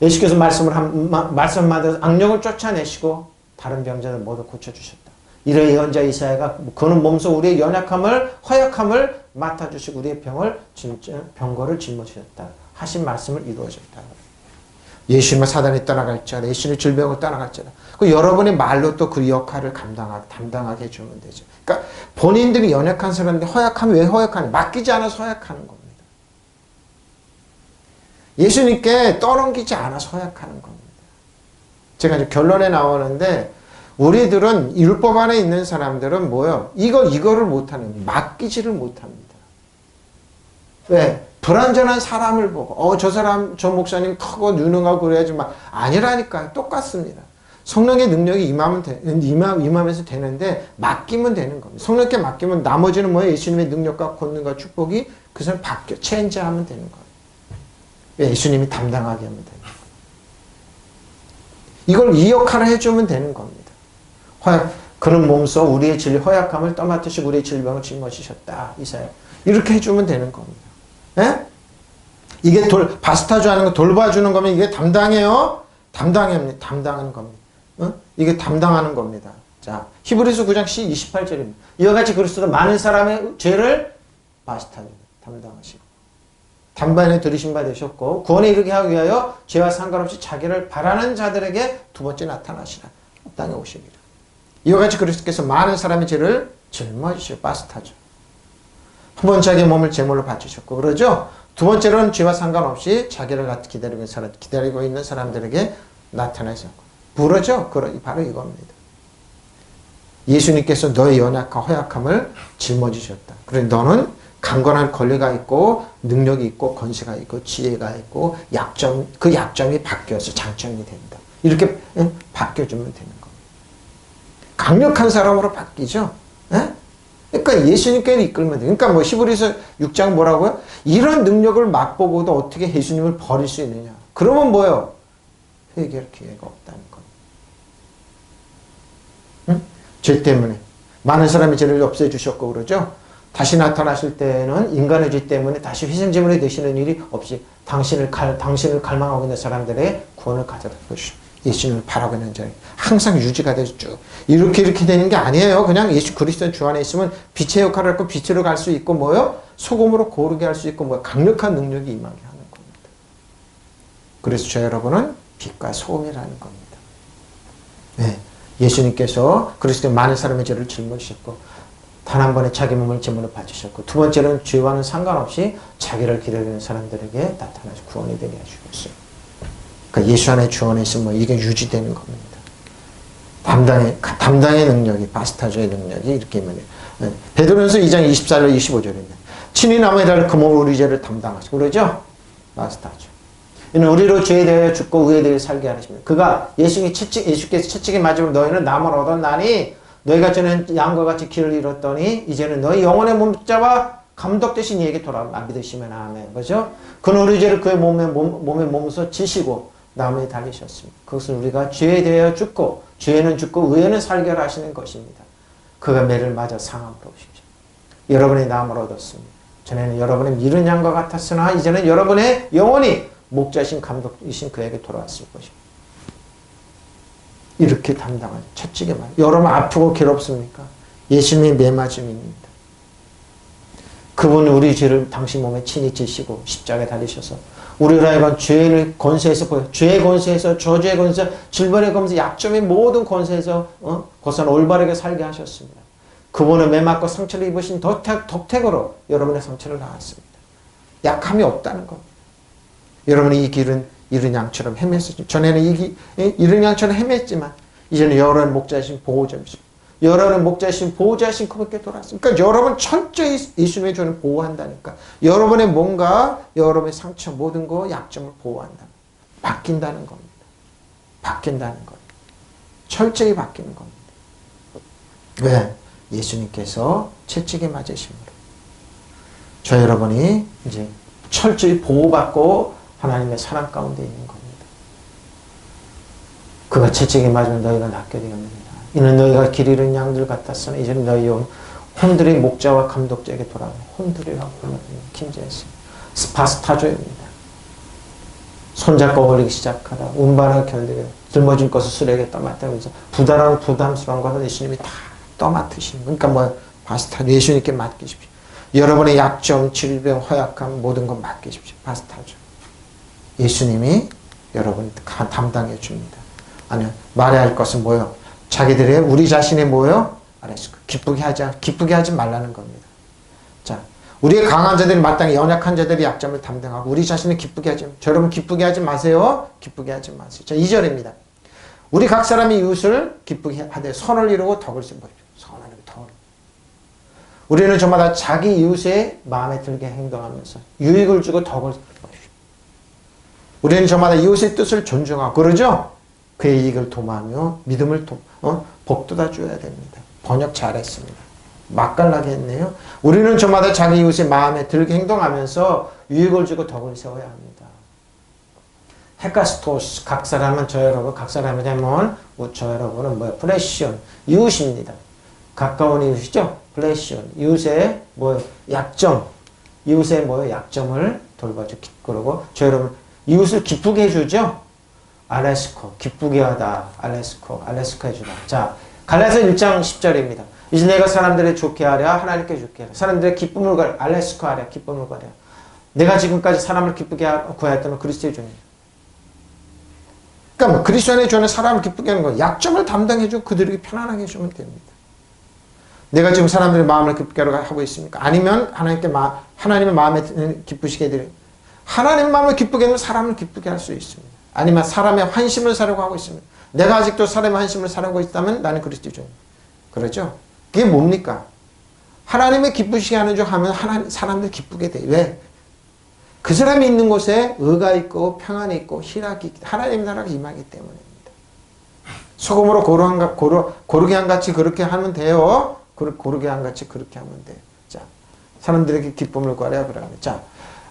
예수께서 말씀 받아서 악령을 쫓아내시고 다른 병자들 모두 고쳐주셨다. 이런 예언자 이사야가 그는 몸소 우리의 연약함을, 허약함을 맡아주시고 우리의 병거를 짊어지셨다 하신 말씀을 이루어졌다. 예수님은 사단이 떠나갈지어다. 예수님의 질병을 떠나갈지어다. 여러분의 말로 또 그 역할을 담당하게 해주면 되죠. 그러니까 본인들이 연약한 사람인데 허약하면 왜 허약하냐? 맡기지 않아서 허약하는 겁니다. 예수님께 떠넘기지 않아서 허약하는 겁니다. 제가 이제 결론에 나오는데, 우리들은 율법 안에 있는 사람들은 뭐예요? 이거를 못하는, 맡기지를 못합니다. 왜? 불완전한 사람을 보고 저 사람 저 목사님 크고 유능하고 그래야지 막 아니라니까요. 똑같습니다. 성령의 능력이 임하면서 되는데 맡기면 되는 겁니다. 성령께 맡기면 나머지는 뭐예요? 예수님의 능력과 권능과 축복이 그 사람 바뀌어 체인지하면 되는 거예요. 예수님이 담당하게 하면 되는 거예요. 이 역할을 해주면 되는 겁니다. 그는 몸소 우리의 허약함을 떠맡으시고 우리의 질병을 짊어지셨다. 이사야. 이렇게 해주면 되는 겁니다. 예? 이게 바스타주 하는 거 돌봐주는 거면 이게 담당해요? 담당하는 겁니다. 이게 담당하는 겁니다. 자, 히브리서 9장 28절입니다. 이와 같이 그리스도 많은 사람의 죄를 바스타주 담당하시고 단번에 들으신 바 되셨고 구원에 이르게 하기 위하여 죄와 상관없이 자기를 바라는 자들에게 두 번째 나타나시라. 땅에 오시리라. 이와 같이 그리스도께서 많은 사람의 죄를 짊어지시고 바스타주. 한 번 자기 몸을 제물로 바치셨고, 그러죠? 두 번째로는 죄와 상관없이 자기를 기다리고 있는 사람들에게 나타나셨고. 부르죠? 바로 이겁니다. 예수님께서 너의 연약함, 허약함을 짊어지셨다. 그래, 너는 강건한 권리가 있고, 능력이 있고, 권세가 있고, 지혜가 있고, 그 약점이 바뀌어서 장점이 된다. 이렇게 바뀌어주면 되는 겁니다. 강력한 사람으로 바뀌죠? 예? 그러니까 예수님께를 이끌면 돼요. 그러니까 히브리서 6장 뭐라고요? 이런 능력을 맛보고도 어떻게 예수님을 버릴 수 있느냐. 그러면 뭐예요? 회개할 기회가 없다는 겁니다. 응? 죄 때문에. 많은 사람이 죄를 없애주셨고 그러죠? 다시 나타나실 때는 인간의 죄 때문에 다시 희생제물이 되시는 일이 없이 당신을 갈망하고 있는 사람들의 구원을 가져다 주시오. 예수님을 바라고 있는 자에 항상 유지가 돼서 쭉 이렇게 되는 게 아니에요. 그냥 예수 그리스도 주 안에 있으면 빛의 역할을 하고 빛으로 갈 수 있고 뭐요? 소금으로 고르게 할 수 있고 강력한 능력이 임하게 하는 겁니다. 그래서 저 여러분은 빛과 소금이라는 겁니다. 네. 예수님께서 그리스도 많은 사람의 죄를 짊어지셨고 단 한 번에 자기 몸을 제물로 바치셨고 두 번째는 죄와는 상관없이 자기를 기다리는 사람들에게 나타나서 구원이 되게 해주셨어요. 그러니까 예수 안에 주 안에 있으면 이게 유지되는 겁니다. 담당의 능력이, 바스타주의 능력이 이렇게 임해요. 베드로전서 2장 24절 25절입니다. 친히 남의 달을 그 몸으로 우리 죄를 담당하시고 그러죠? 바스타주. 이는 우리로 죄에 대하여 죽고 의에 대하여 살게 하십니다. 그가 예수께서 채찍에 맞으면 너희는 남을 얻었나니 너희가 전에는 양과 같이 길을 잃었더니 이제는 너희 영혼의 몸자와 감독 되신 이에게 돌아오라. 믿으시면 아멘. 그죠? 그는 우리 죄를 그의 몸에서 지시고 나무에 달리셨습니다. 그것은 우리가 죄에 대하여 죽고 죄에는 죽고 의에는 살게 하시는 것입니다. 그가 매를 맞아 상함으로 오시죠. 여러분의 남을 얻었습니다. 전에는 여러분의 미른 양과 같았으나 이제는 여러분의 영혼이 목자신 감독이신 그에게 돌아왔을 것입니다. 이렇게 담당하죠. 채찍에 맞아. 여러분 아프고 괴롭습니까? 예수님의 매맞음입니다. 그분은 우리 죄를 당신 몸에 친히 지시고 십자가에 달리셔서 우리로 하여금 죄의 권세에서 죄의 권세에서 저주의 권세, 질병의 권세, 약점의 모든 권세에서 벗어나 올바르게 살게 하셨습니다. 그분은 매맞고 상처를 입으신 덕택으로 여러분의 상처를 나았습니다. 약함이 없다는 겁니다. 여러분이 이 길은 이른 양처럼 헤맸었죠. 전에는 이른 양처럼 헤맸지만 이제는 여러분 목자이신 보호자이신 여러분 목자이신 보호자이신 그분께 돌아왔습니다. 그러니까 여러분 철저히 예수님의 존을 보호한다니까. 여러분의 몸과 여러분의 상처 모든 거 약점을 보호한다. 바뀐다는 겁니다. 바뀐다는 겁니다. 철저히 바뀌는 겁니다. 왜? 예수님께서 채찍에 맞으심으로. 저 여러분이 이제 철저히 보호받고 하나님의 사랑 가운데 있는 겁니다. 그가 채찍에 맞으면 너희가 낫게 되었느니라. 이는 너희가 길 잃은 양들 같았으나 이제는 너희 혼들의 목자와 감독자에게 돌아오는 혼들이라고 불러요. 김재수. 스파스타조입니다. 손잡고 어울리기 시작하다. 운반을 견디게 짊어진 것을 수레에게 떠맡으면서 부담스러운 것을 예수님이 다 떠맡으시는 거예요. 그러니까 뭐 바스타 예수님께 맡기십시오. 여러분의 약점, 질병, 허약함 모든 것 맡기십시오. 바스타죠. 예수님이 여러분 담당해 줍니다. 아니면 말해야 할 것은 뭐요? 자기들의 우리 자신의 뭐요? 알았어. 기쁘게 하지 말라는 겁니다. 자, 우리의 강한 자들이 마땅히 연약한 자들의 약점을 담당하고 우리 자신을 기쁘게 하지. 여러분 기쁘게 하지 마세요. 기쁘게 하지 마세요. 자, 2절입니다. 우리 각 사람이 이웃을 기쁘게 하되 선을 이루고 덕을 쓰는 법이죠. 선을 이루고 덕을. 우리는 저마다 자기 이웃의 마음에 들게 행동하면서 유익을 주고 덕을 쓰는 법이죠. 우리는 저마다 이웃의 뜻을 존중하고 그러죠? 그의 이익을 도모하며 믿음을 복돋아 줘야 됩니다. 번역 잘했습니다. 맛깔나게 했네요. 우리는 저마다 자기 이웃의 마음에 들게 행동하면서 유익을 주고 덕을 세워야 합니다. 헤카스토스 각 사람은 저 여러분 각 사람이 되면 저 여러분은 뭐야? 플래시온 이웃입니다. 가까운 이웃이죠. 플래시온 이웃의 뭐 약점 이웃의 뭐 약점을 돌봐줘. 그러고 저 여러분 이웃을 기쁘게 해주죠. 알레스코 기쁘게 하다. 알레스코 해주다. 자 갈라디아서 1장 10절입니다. 이제 내가 사람들을 좋게 하랴 하나님께 좋게 하랴 사람들의 기쁨을 가랴 알레스코 하랴 기쁨을 가랴 내가 지금까지 사람을 기쁘게 구하였다면 그리스도의 존이에요. 그러니까 뭐 그리스도의 존은 사람을 기쁘게 하는 거 약점을 담당해주고 그들에게 편안하게 해주면 됩니다. 내가 지금 사람들의 마음을 기쁘게 하고 있습니까? 아니면 하나님의 마음에 기쁘시게 해드려요. 하나님의 마음을 기쁘게 하면 사람을 기쁘게 할 수 있습니다. 아니면 사람의 환심을 사려고 하고 있습니다. 내가 아직도 사람의 환심을 사려고 있다면 나는 그리스도의 존이에요. 그렇죠? 그게 뭡니까? 하나님의 기쁘시게 하는 줄 하면 사람들 기쁘게 돼. 왜? 그 사람이 있는 곳에 의가 있고 평안이 있고 희락이 있고 하나님 나라가 임하기 때문입니다. 소금으로 고르게 한같이 그렇게 하면 돼요. 고르게 한같이 그렇게 하면 돼요. 자, 사람들에게 기쁨을 구하려 그러면 자,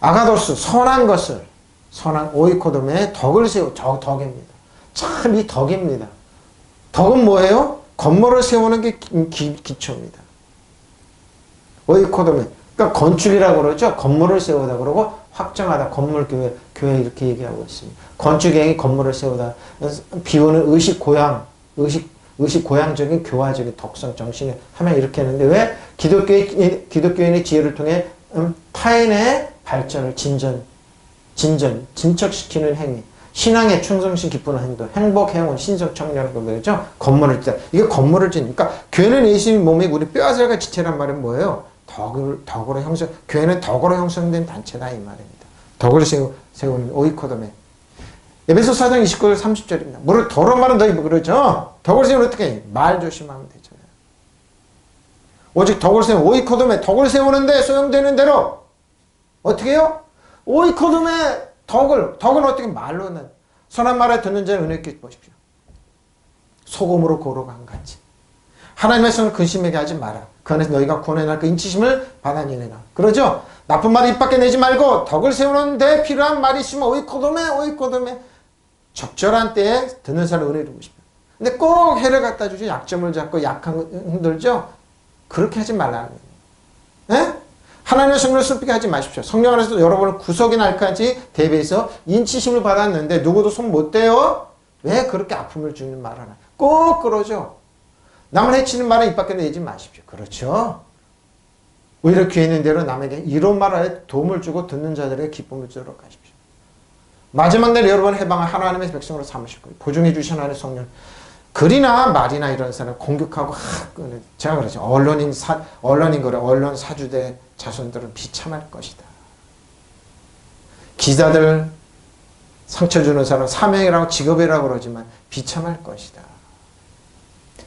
아가도스 선한 오이코돔의 덕을 세우 덕입니다. 참 이 덕입니다. 덕은 뭐예요? 건물을 세우는 게 기초입니다. 오이코돔에 그러니까 건축이라고 그러죠. 건물을 세우다 그러고 확정하다 건물 교회 이렇게 얘기하고 있습니다. 건축행위 건물을 세우다 비유는 의식고향적인 교화적인 덕성 정신을 하면 이렇게 하는데 왜 기독교인의 지혜를 통해 타인의 발전을 진척시키는 행위 신앙에 충성심 기쁘는 행동 행복 행운 신성 청년이라고 그러죠. 건물을 짓다 이게 건물을 짓는 그러니까 교회는 예수님 몸이 우리 뼈아살과 지체란 말은 뭐예요? 덕으로 교회는 덕으로 형성된 단체다 이 말입니다. 덕을 세우는 오이코돔에 에베소 4장 29절 30절입니다. 뭐를 더러운 말은 너희 뭐 그러죠? 덕을 세우면 어떻게 해? 말 조심하면 되잖아요. 오직 덕을 세우는 오이코돔에 덕을 세우는데 소용되는 대로 어떻게 해요? 오이코돔에 덕은 어떻게 말로는 선한 말을 듣는 자는 은혜 있게 보십시오. 소금으로 고르고 한같이 하나님의 성을 근심하게 하지 마라. 그 안에서 너희가 구원의 날 그 인치심을 받아내라. 그러죠? 나쁜 말을 입 밖에 내지 말고 덕을 세우는데 필요한 말이 있으면 오이코돔에 적절한 때에 듣는 사람을 은혜를 주고 싶어요. 근데 꼭 해를 갖다 주죠. 약점을 잡고 약한 흔들죠. 그렇게 하지 말라는 거예요. 네? 하나님의 성령을 슬프게 하지 마십시오. 성령 안에서 여러분을 구속이 날까지 대비해서 인치심을 받았는데 누구도 손 못 대요? 왜 그렇게 아픔을 주는 말을 하나? 꼭 그러죠. 남을 해치는 말은 입 밖에 내지 마십시오. 그렇죠? 오히려 귀에 있는 대로 남에게 이런 말에 도움을 주고 듣는 자들에게 기쁨을 주도록 하십시오. 마지막 날 여러분 해방을 하나님의 백성으로 삼으실 거예요. 보증해 주신 하나님의 성령. 글이나 말이나 이런 사람 공격하고 제가 그러죠. 언론 사주대 자손들은 비참할 것이다. 기자들 상처 주는 사람 사명이라고 직업이라고 그러지만 비참할 것이다.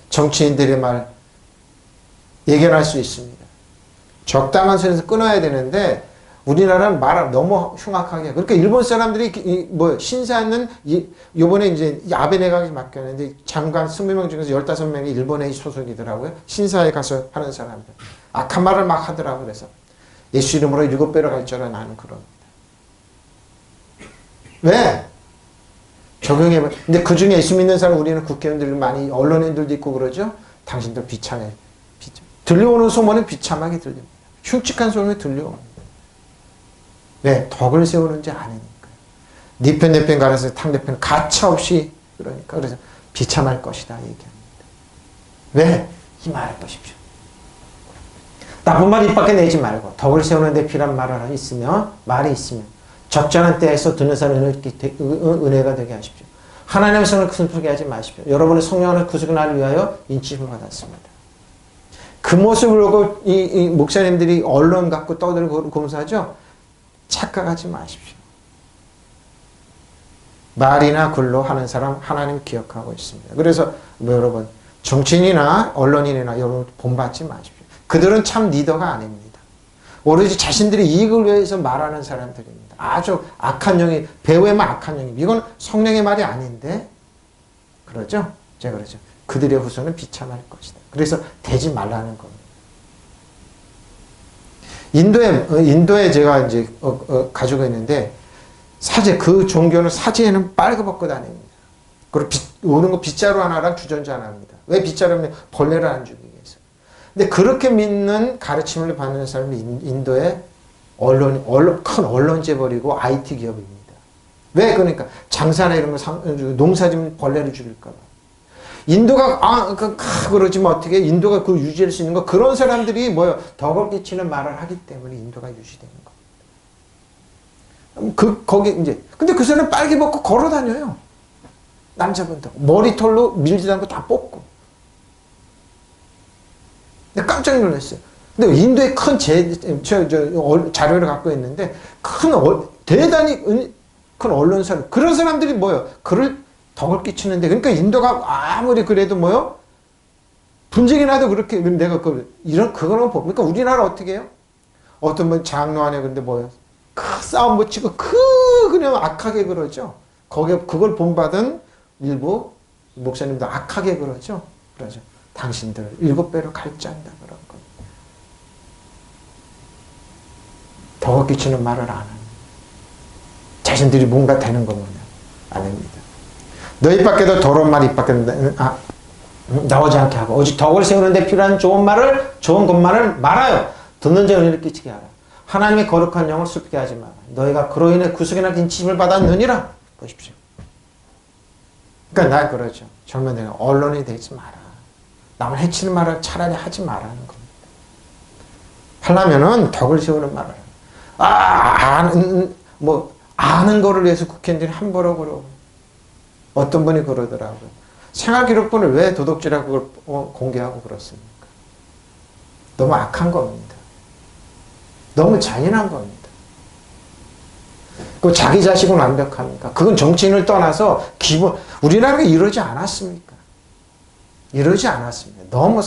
정치인들의 말 예견할 수 있습니다. 적당한 선에서 끊어야 되는데 우리나라는 말을 너무 흉악하게. 그러니까 일본 사람들이 신사는 요번에 이제 아베 내각이 맡겼는데 장관 20명 중에서 15명이 일본에 소속이더라고요. 신사에 가서 하는 사람들. 악한 말을 막 하더라고요. 그래서 예수 이름으로 7배로 갈 줄은 나는 그럽니다. 왜? 적용해봐. 근데 그 중에 예수 믿는 사람 우리는 국회의원들 많이 언론인들도 있고 그러죠. 당신들 비참해. 들려오는 소문은 비참하게 들립니다. 흉측한 소문이 들려옵니다. 왜? 덕을 세우는지 아니니까요. 네 편 내 편 가려서 상대편 가차 없이 그러니까 그래서 비참할 것이다 얘기합니다. 왜? 이 말을 보십시오. 나쁜 말 입 밖에 내지 말고 덕을 세우는 데 필요한 말이 있으면 적절한 때에서 듣는 사람 은혜가 되게 하십시오. 하나님의 성을 슬프게 하지 마십시오. 여러분의 성령을 구속을 하기 위하여 인치심을 받았습니다. 그 모습을 보고 이 목사님들이 언론 갖고 떠들고 검사하죠. 착각하지 마십시오. 말이나 글로 하는 사람 하나님 기억하고 있습니다. 그래서 여러분 정치인이나 언론인이나 여러분 본받지 마십시오. 그들은 참 리더가 아닙니다. 오로지 자신들의 이익을 위해서 말하는 사람들입니다. 아주 악한 영이 배후에만 악한 영이 이건 성령의 말이 아닌데 그러죠? 제가 그러죠. 그들의 후손은 비참할 것이다. 그래서 되지 말라는 겁니다. 인도에 제가 이제 가지고 있는데 그 종교는 사제에는 빨개벗고 다닙니다. 그리고 오는 거 빗자루 하나랑 주전자 하나입니다. 왜 빗자루냐면 벌레를 안 죽이기 위해서. 근데 그렇게 믿는 가르침을 받는 사람이 인도의 큰 언론재벌이고 IT 기업입니다. 왜? 그러니까 장사나 이런 거 농사 지면 벌레를 죽일까 봐. 인도가 그러지만 어떻게 인도가 그 유지할 수 있는 거 그런 사람들이 덕을 끼치는 말을 하기 때문에 인도가 유지되는 겁니다. 거기 이제 근데 그 사람 빨개 벗고 걸어 다녀요. 남자분들 머리털로 밀지도 않고 다 뽑고. 근데 깜짝 놀랐어요. 근데 인도에 큰 자료를 갖고 있는데 대단히 큰 언론사 그런 사람들이 그를 덕을 끼치는데 그러니까 인도가 아무리 그래도 분쟁이 나도 그렇게 내가 그거는 뭡니까? 우리나라 어떻게 해요? 어떤 분 장로 안에 근데 싸움 붙이고 그냥 악하게 그러죠. 그걸 본받은 일부 목사님도 악하게 그러죠. 당신들 7배로 갈지한다 그런 거. 덕을 끼치는 말을 안 합니다. 자신들이 뭔가 되는 거면 안 합니다. 너희 밖에도 더러운 말 입 밖에 나오지 않게 하고 오직 덕을 세우는 데 필요한 좋은 것만을 말하여 듣는 자 은혜를 끼치게 하라. 하나님의 거룩한 영을 슬프게 하지 마라. 너희가 그로 인해 구속이나 인치심을 받았느니라. 보십시오. 그러니까 그러죠. 젊은 애가 언론이 되지 마라. 남을 해치는 말을 차라리 하지 말라는 겁니다. 하려면은 덕을 세우는 말을 아는 거를 위해서 국회의원들이 함부로 그러고 어떤 분이 그러더라고요. 생활기록본을 왜 도둑질하고 그걸 공개하고 그렇습니까? 너무 악한 겁니다. 너무 잔인한 겁니다. 자기 자식은 완벽합니까? 그건 정치인을 떠나서 우리나라가 이러지 않았습니까? 이러지 않았습니다. 너무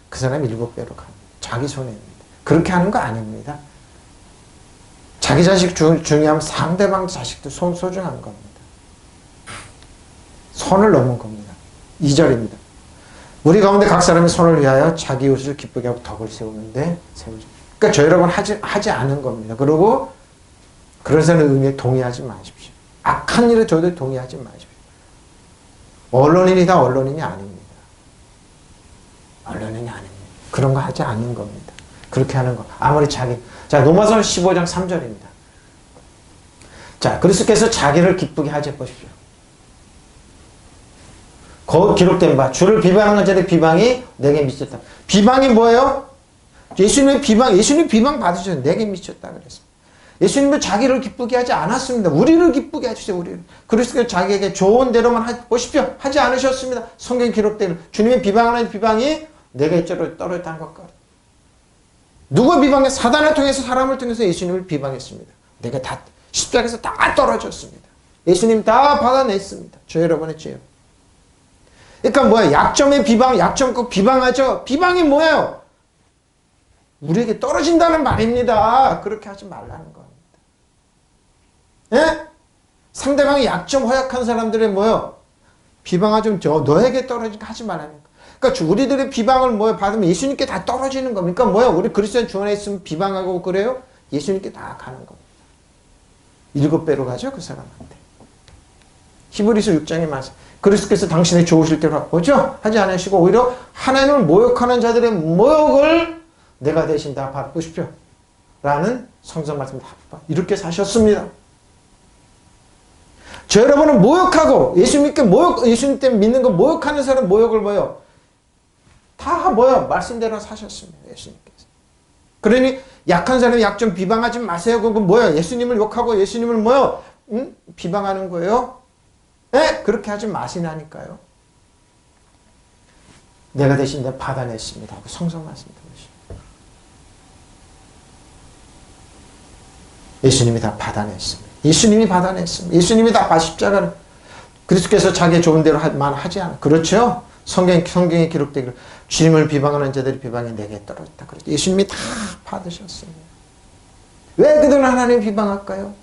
그 사람이 7배로 갑니다. 자기 손해입니다. 그렇게 하는 거 아닙니다. 자기 자식 중요하면 상대방 자식도 소중한 겁니다. 선을 넘은 겁니다. 2절입니다. 우리 가운데 각 사람이 선을 위하여 자기 이웃을 기쁘게 하고 덕을 세우는데 세우죠. 그러니까 저희 여러분 하지 않은 겁니다. 그리고 그런 사람의 의미에 동의하지 마십시오. 악한 일에 저도 동의하지 마십시오. 언론인이다 언론인이 아닙니다. 언론인이 아닙니다. 그런 거 하지 않는 겁니다. 그렇게 하는 거. 아무리 자, 로마서 15장 3절입니다. 자, 그리스도께서 자기를 기쁘게 하지 보십시오. 거기 기록된 바 주를 비방하는 자들의 비방이 내게 미쳤다. 비방이 뭐예요? 예수님 비방 받으셔서 내게 미쳤다 그랬습니다. 예수님은 자기를 기쁘게 하지 않았습니다. 우리를 기쁘게 해주세요. 그리스도께서 자기에게 좋은 대로만 보십시오. 하지 않으셨습니다. 성경 기록된 주님의 비방하는 비방이 내게 떨어졌다는 것 같아요. 누가 비방해? 사단을 통해서 사람을 통해서 예수님을 비방했습니다. 내가 다 십자가에서 다 떨어졌습니다. 예수님 다 받아냈습니다. 저 여러분의 죄요. 그러니까 뭐야? 약점의 비방, 약점 꼭 비방하죠. 비방이 뭐예요? 우리에게 떨어진다는 말입니다. 그렇게 하지 말라는 겁니다. 예? 상대방이 약점 허약한 사람들의 뭐요? 비방하지 너에게 떨어지니까 하지 말라는 거. 그러니까 우리들의 비방을 뭐요? 받으면 예수님께 다 떨어지는 겁니까? 뭐요? 우리 그리스도인 주 안에 있으면 비방하고 그래요? 예수님께 다 가는 겁니다. 7배로 가죠, 그 사람한테. 히브리서 6장에 말씀. 그리스도께서 당신의 좋으실 대로 오죠? 하지 않으시고 오히려 하나님을 모욕하는 자들의 모욕을 내가 대신 다 받고 싶죠. 라는 성경 말씀 이렇게 사셨습니다. 저 여러분은 모욕하고 예수님 때문에 믿는 거 모욕하는 사람 모욕을 뭐요? 다 뭐요? 말씀대로 사셨습니다. 예수님께서. 그러니 약한 사람의 약점 비방하지 마세요. 그건 뭐요? 예수님을 욕하고 예수님을 뭐요? 비방하는 거예요? 네? 그렇게 하지 마시라니까요. 내가 대신 내가 받아냈습니다. 하고 성경 말씀 들으시죠. 예수님이 다 받아냈습니다. 예수님이 받아냈습니다. 예수님이 다 십자가를 그리스도께서 자기의 좋은 대로 하지 않아. 그렇죠? 성경에 기록되기를 주님을 비방하는 자들의 비방이 내게 떨어졌다. 그렇죠? 예수님이 다 받으셨습니다. 왜 그들은 하나님을 비방할까요?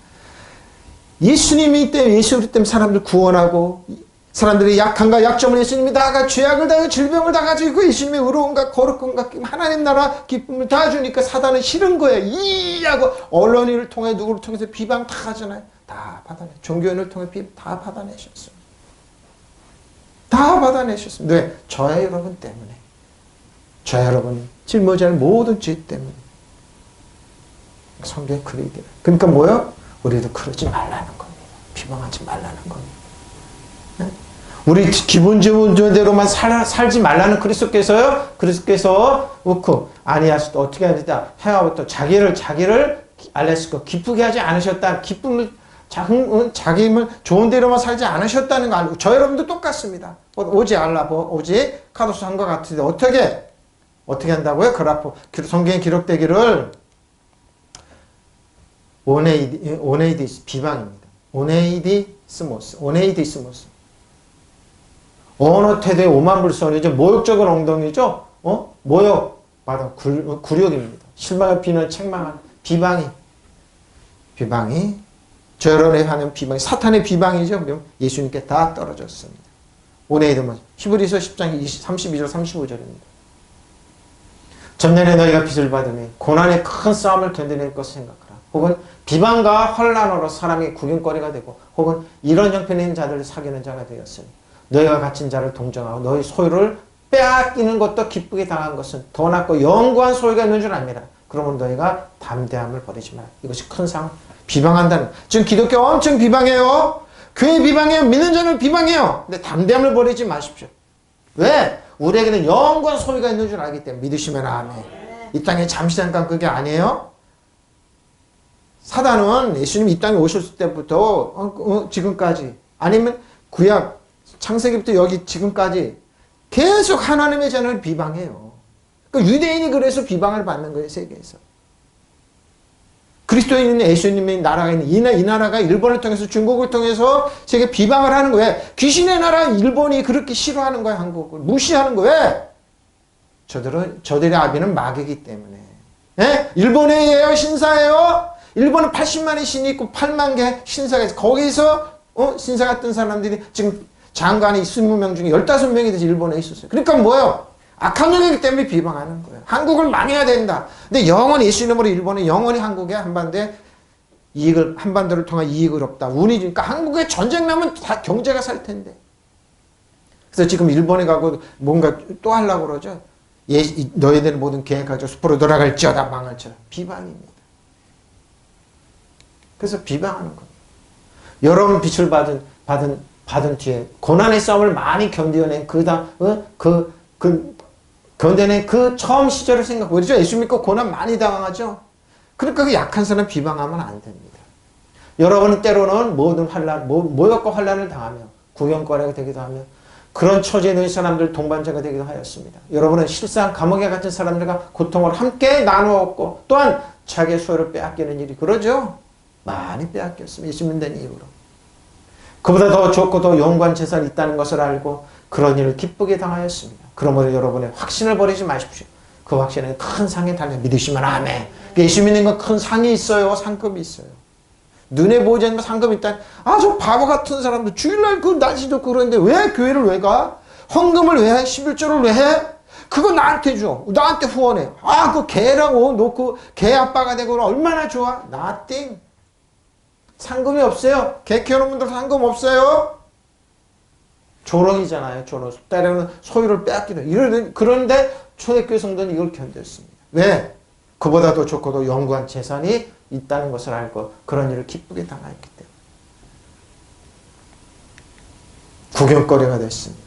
예수님이 때문에 예수 때문에 사람들 구원하고 사람들의 약함과 약점을 예수님이 다가 죄악을 당하고 질병을 다 가지고 예수님의 의로움과 거룩함과 하나님 나라 기쁨을 다 주니까 사단은 싫은 거예요. 이하고 언론인을 통해 누구를 통해서 비방 다 하잖아요. 다 받아내. 종교인을 통해 비방 다 받아내셨어요. 다 받아내셨습니다. 왜? 저야 여러분 때문에. 저야 여러분 짊어지는 모든 죄 때문에. 성경에 그렇게 돼요. 그러니까 뭐요? 우리도 그러지 말라는 겁니다. 비방하지 말라는 겁니다. 네? 우리 기본적으로만 살지 말라는 그리스도께서요. 그리스도께서 아니하시다. 어떻게 하겠다. 해와부터 자기를 알레스코 기쁘게 하지 않으셨다. 기쁨을 자기를 좋은 대로만 살지 않으셨다는 거 알고 저 여러분도 똑같습니다. 오직 카도스 한 것 같은데 어떻게 한다고요? 그라포 성경에 기록되기를 오네이디스 비방입니다. 오네이디스모스 언어 태도의 오만불선이죠. 모욕적인 엉덩이죠. 모욕 맞아 굴욕입니다. 실망을 비는 책망하는 비방이 저 여러분에 하는 비방이 사탄의 비방이죠. 그럼 예수님께 다 떨어졌습니다. 오네이드모스 히브리서 10장 32절 35절입니다. 전년에 너희가 빚을 받으니 고난의 큰 싸움을 견뎌낼 것을 생각하라. 혹은 비방과 환난으로 사람이 구경거리가 되고 혹은 이런 형편에 있는 자들을 사귀는 자가 되었으니 너희가 갇힌 자를 동정하고 너희 소유를 빼앗기는 것도 기쁘게 당한 것은 더 낫고 영구한 소유가 있는 줄 압니다. 그러면 너희가 담대함을 버리지 마라. 이것이 큰 상 비방한다는 지금 기독교 엄청 비방해요. 교회 비방해요. 믿는 자를 비방해요. 근데 담대함을 버리지 마십시오. 왜? 우리에게는 영원한 소유가 있는 줄 알기 때문에 믿으시면 아멘. 이 땅에 잠시 잠깐 그게 아니에요. 사단은 예수님 이 땅에 오셨을 때부터 지금까지 아니면 구약 창세기부터 여기 지금까지 계속 하나님의 자녀를 비방해요. 그러니까 유대인이 그래서 비방을 받는 거예요. 세계에서. 그리스도인은 예수님의 나라가 있는 이 나라가 일본을 통해서 중국을 통해서 세계 비방을 하는 거예요. 귀신의 나라 일본이 그렇게 싫어하는 거예요. 한국을 무시하는 거예요. 저들의 아비는 마귀이기 때문에. 예? 일본이에요? 신사예요? 일본은 80만의 신이 있고 8만 개 신사가 있어. 거기서 신사 같은 사람들이 지금 장관이 20명 중에 15명이 돼서 일본에 있었어요. 그러니까 뭐예요? 악한 영이기 때문에 비방하는 거예요. 한국을 망해야 된다. 근데 영원히 예수 이름으로 일본은 영원히 한국에 한반도를 통한 이익을 없다. 운이 그러니까 한국에 전쟁 나면 다 경제가 살 텐데. 그래서 지금 일본에 가고 뭔가 또 하려고 그러죠. 너희들 모든 계획하죠. 숲으로 돌아갈지어다 망할지어다. 비방입니다. 그래서 비방하는 겁니다. 여러분 빛을 받은 뒤에 고난의 싸움을 많이 견뎌낸 견뎌낸 그 처음 시절을 생각하고 그렇죠? 예수 믿고 고난 많이 당하죠? 그러니까 그 약한 사람 비방하면 안 됩니다. 여러분은 때로는 모든 모욕과 환난을 당하며 구경거리가 되기도 하며 그런 처지에 있는 사람들 동반자가 되기도 하였습니다. 여러분은 실상 감옥에 갇힌 사람들과 고통을 함께 나누었고 또한 자기의 소유를 빼앗기는 일이 그러죠? 많이 빼앗겼습니다. 예수님 된 이후로. 그보다 더 좋고 더 영광 재산이 있다는 것을 알고 그런 일을 기쁘게 당하였습니다. 그러므로 여러분의 확신을 버리지 마십시오. 그 확신은 큰 상에 달려 믿으시면 아멘. 예수 믿는 건 큰 상이 있어요. 상급이 있어요. 눈에 보이지 않는 상급이 있다. 저 바보 같은 사람도 주일날 그 날씨 좋고 그러는데 왜 교회를 왜 가? 헌금을 왜 해? 11조를 왜 해? 그거 나한테 줘. 나한테 후원해. 그 개라고 놓고 개 아빠가 되고 얼마나 좋아? Nothing. 상금이 없어요. 개 키우는 분들 상금 없어요. 조롱이잖아요. 조롱. 때로는 소유를 빼앗기는. 그런데 초대교회 성도는 이걸 견뎠습니다. 왜? 그보다 더 좋고 더 영구한 재산이 있다는 것을 알고 그런 일을 기쁘게 당하였기 때문에 구경거리가 됐습니다.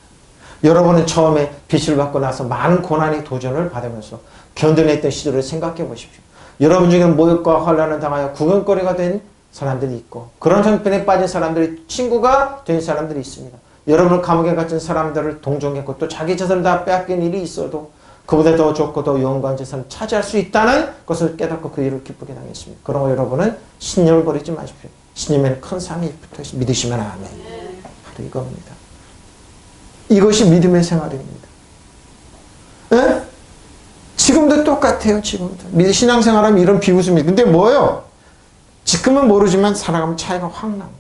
여러분은 처음에 빚을 받고 나서 많은 고난의 도전을 받으면서 견뎌냈던 시절을 생각해 보십시오. 여러분 중에 모욕과 환난을 당하여 구경거리가 된 사람들이 있고 그런 형편에 빠진 사람들이 친구가 된 사람들이 있습니다. 여러분을 감옥에 갇힌 사람들을 동정했고 또 자기 재산을 다 빼앗긴 일이 있어도 그보다 더 좋고 더 영광 재산을 차지할 수 있다는 것을 깨닫고 그 일을 기쁘게 당했습니다. 그러므로 여러분은 신념을 버리지 마십시오. 신념에는 큰 상이 붙어있습니다. 믿으시면 아멘. 바로 이겁니다. 이것이 믿음의 생활입니다. 에? 지금도 똑같아요. 지금도. 신앙생활하면 이런 비웃음이. 근데 뭐예요? 지금은 모르지만 살아가면 차이가 확 납니다.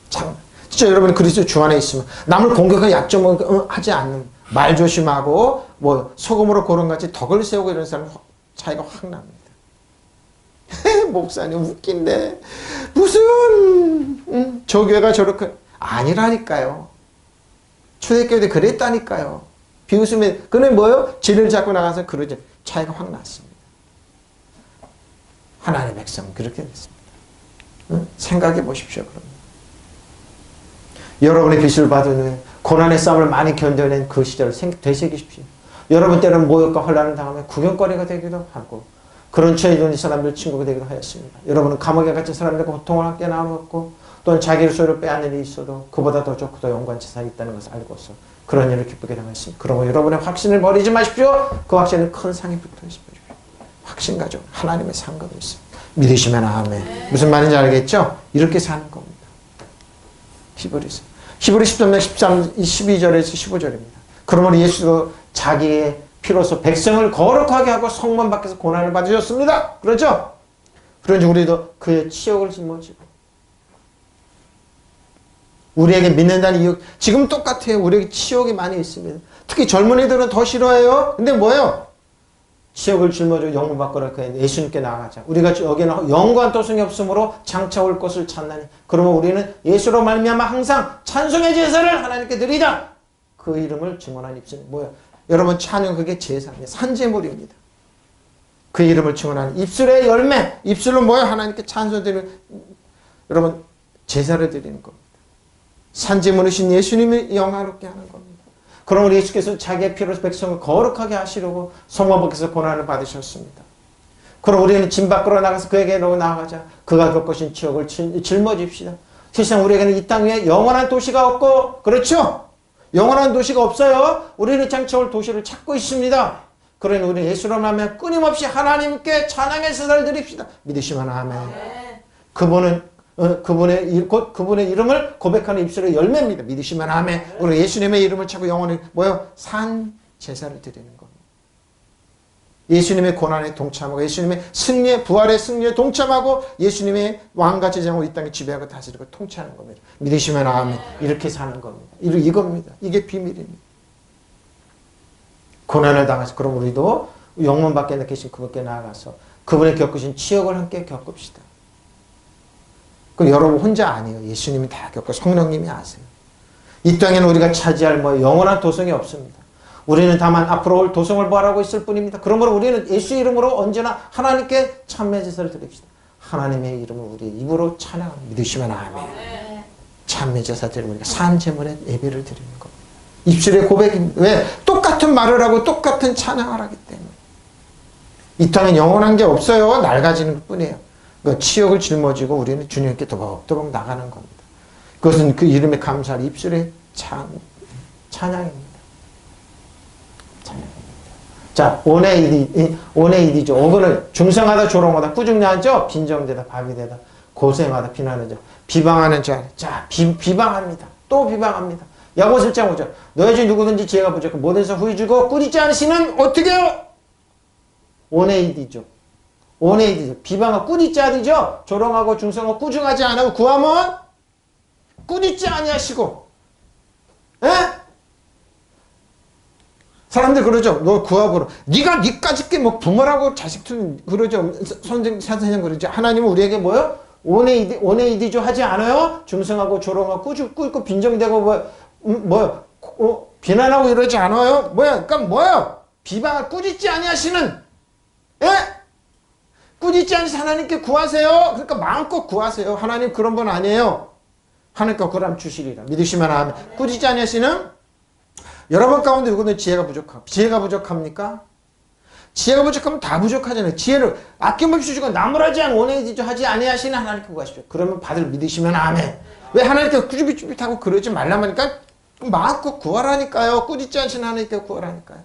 참, 진짜 여러분이 그리스도 주 안에 있으면 남을 공격할 약점을 하지 않는 말 조심하고 소금으로 고름같이 덕을 세우고 이런 사람 차이가 확 납니다. 목사님 웃긴데 무슨 저 교회가 저렇게 아니라니까요. 초대교회 때 그랬다니까요. 비웃음에 그는 뭐예요? 진을 잡고 나가서 그러죠. 차이가 확 났습니다. 하나님의 백성은 그렇게 됐습니다. 생각해 보십시오. 그럼 여러분의 빚을 받은 후에 고난의 싸움을 많이 견뎌낸 그 시절을 되새기십시오. 여러분 때는 모욕과 혼란을 당하며 구경거리가 되기도 하고 그런 처해 있는 사람들 친구가 되기도 하였습니다. 여러분은 감옥에 갇힌 사람들과 고통을 함께 나누었고 또는 자기의 소유를 빼앗는 일이 있어도 그보다 더 좋고 더 영광한 재산이 있다는 것을 알고서 그런 일을 기쁘게 당했습니다. 그러므로 여러분의 확신을 버리지 마십시오. 그 확신은 큰 상이 붙어 있습니다. 확신 가져 하나님의 상급이 있습니다. 믿으시면 아멘. 무슨 말인지 알겠죠? 이렇게 사는 겁니다. 히브리 13장 12절에서 15절입니다. 그러므로 예수도 자기의 피로서 백성을 거룩하게 하고 성문 밖에서 고난을 받으셨습니다. 그렇죠? 그런지 우리도 그의 치욕을 짊어지고 우리에게 믿는다는 이유 지금 똑같아요. 우리에게 치욕이 많이 있습니다. 특히 젊은이들은 더 싫어해요. 근데 뭐예요? 치욕을 짊어지고 영문 밖으로 예수님께 나아가자. 우리가 여기는 영광 도성이 없으므로 장차 올 것을 찾나니 그러면 우리는 예수로 말미암아 항상 찬송의 제사를 하나님께 드리자. 그 이름을 증언한 입술이 뭐예요? 여러분 찬양 그게 제사입니다. 산제물입니다. 그 이름을 증언하는 입술의 열매. 입술은 뭐예요? 하나님께 찬송드리는 여러분 제사를 드리는 겁니다. 산제물이신 예수님을 영화롭게 하는 겁니다. 그러므로 예수께서 자기의 피로 백성을 거룩하게 하시려고 성문 밖에서 고난을 받으셨습니다. 그럼 우리는 진 밖으로 나가서 그에게 나아가자. 그가 겪으신 치욕을 짊어집시다. 세상 우리에게는 이 땅 위에 영원한 도시가 없고 그렇죠? 영원한 도시가 없어요. 우리는 장차 올 도시를 찾고 있습니다. 그러니 우리는 예수로 말하며 끊임없이 하나님께 찬양의 제사를 드립시다. 믿으시면 아멘. 그분의 이름을 고백하는 입술의 열매입니다. 믿으시면 아멘. 우리 예수님의 이름을 찾고 영원히 산 제사를 드리는 겁니다. 예수님의 고난에 동참하고 예수님의 승리의 부활의 승리에 동참하고 예수님의 왕같이 장으로 이 땅에 지배하고 다스리고 통치하는 겁니다. 믿으시면 아멘. 이렇게 사는 겁니다. 이겁니다. 이게 비밀입니다. 고난을 당해서 그럼 우리도 영문 밖에 계신 그분께 나아가서 그분의 겪으신 치욕을 함께 겪읍시다. 그 여러분 혼자 아니에요. 예수님이 다 겪고 성령님이 아세요. 이 땅에는 우리가 차지할 영원한 도성이 없습니다. 우리는 다만 앞으로 올 도성을 바라고 있을 뿐입니다. 그러므로 우리는 예수 이름으로 언제나 하나님께 참회 제사를 드립시다. 하나님의 이름을 우리 입으로 찬양합니다. 믿으시면 아멘. 참회 제사 드리면 산제물의 예배를 드리는 겁니다. 입술의 고백입니다. 왜? 똑같은 말을 하고 똑같은 찬양을 하기 때문에. 이 땅엔 영원한 게 없어요. 낡아지는 것 뿐이에요. 그 치욕을 짊어지고 우리는 주님께 도박도박 나가는 겁니다. 그것은 그 이름에 감사할 입술의 찬양입니다. 찬양입니다. 자, 온의 일이죠. 오근을 중성하다 조롱하다 꾸중냐죠. 빈정되다 바비되다 고생하다 비난하죠. 비방하는 자. 자, 비방합니다. 또 비방합니다. 야고보 1장 5절. 너희 중 누구든지 지혜가 부족하고 모든 사 후히 주고 꾸짖지 않으시는 어떻게 해요? 온의 일이죠. 온의 일이죠. 비방하고 꾸짖지 않으죠. 조롱하고 중성하고 꾸중하지 않고 구하면 꾸짖지 아니하시고. 에? 사람들 그러죠. 너 구하고 네가 니까짓게 뭐 부모라고 자식들 그러죠. 선생님 그러죠. 하나님은 우리에게 뭐요? 온의 이디죠 하지 않아요? 중성하고 조롱하고 꾸짖고 빈정대고 비난하고 이러지 않아요? 그러니까 뭐예요? 비방을 꾸짖지 아니하시는, 예? 꾸짖지 않으시 하나님께 구하세요. 그러니까 마음껏 구하세요. 하나님 그런 분 아니에요. 하나님께 그럼 주시리라. 믿으시면 아멘. 꾸짖지 아니하시는 여러분 가운데 누구는 지혜가 부족합니까? 지혜가 부족하면 다 부족하잖아요. 지혜를 아낌없이 주고 나무라지 않은 온의 하지 아니하시는 하나님께 구하십시오. 그러면 받을 믿으시면 아멘. 왜 하나님께 꾸짖하고 그러지 말라니까 마음껏 구하라니까요. 꾸짖지 않으시는 하나님께 구하라니까요.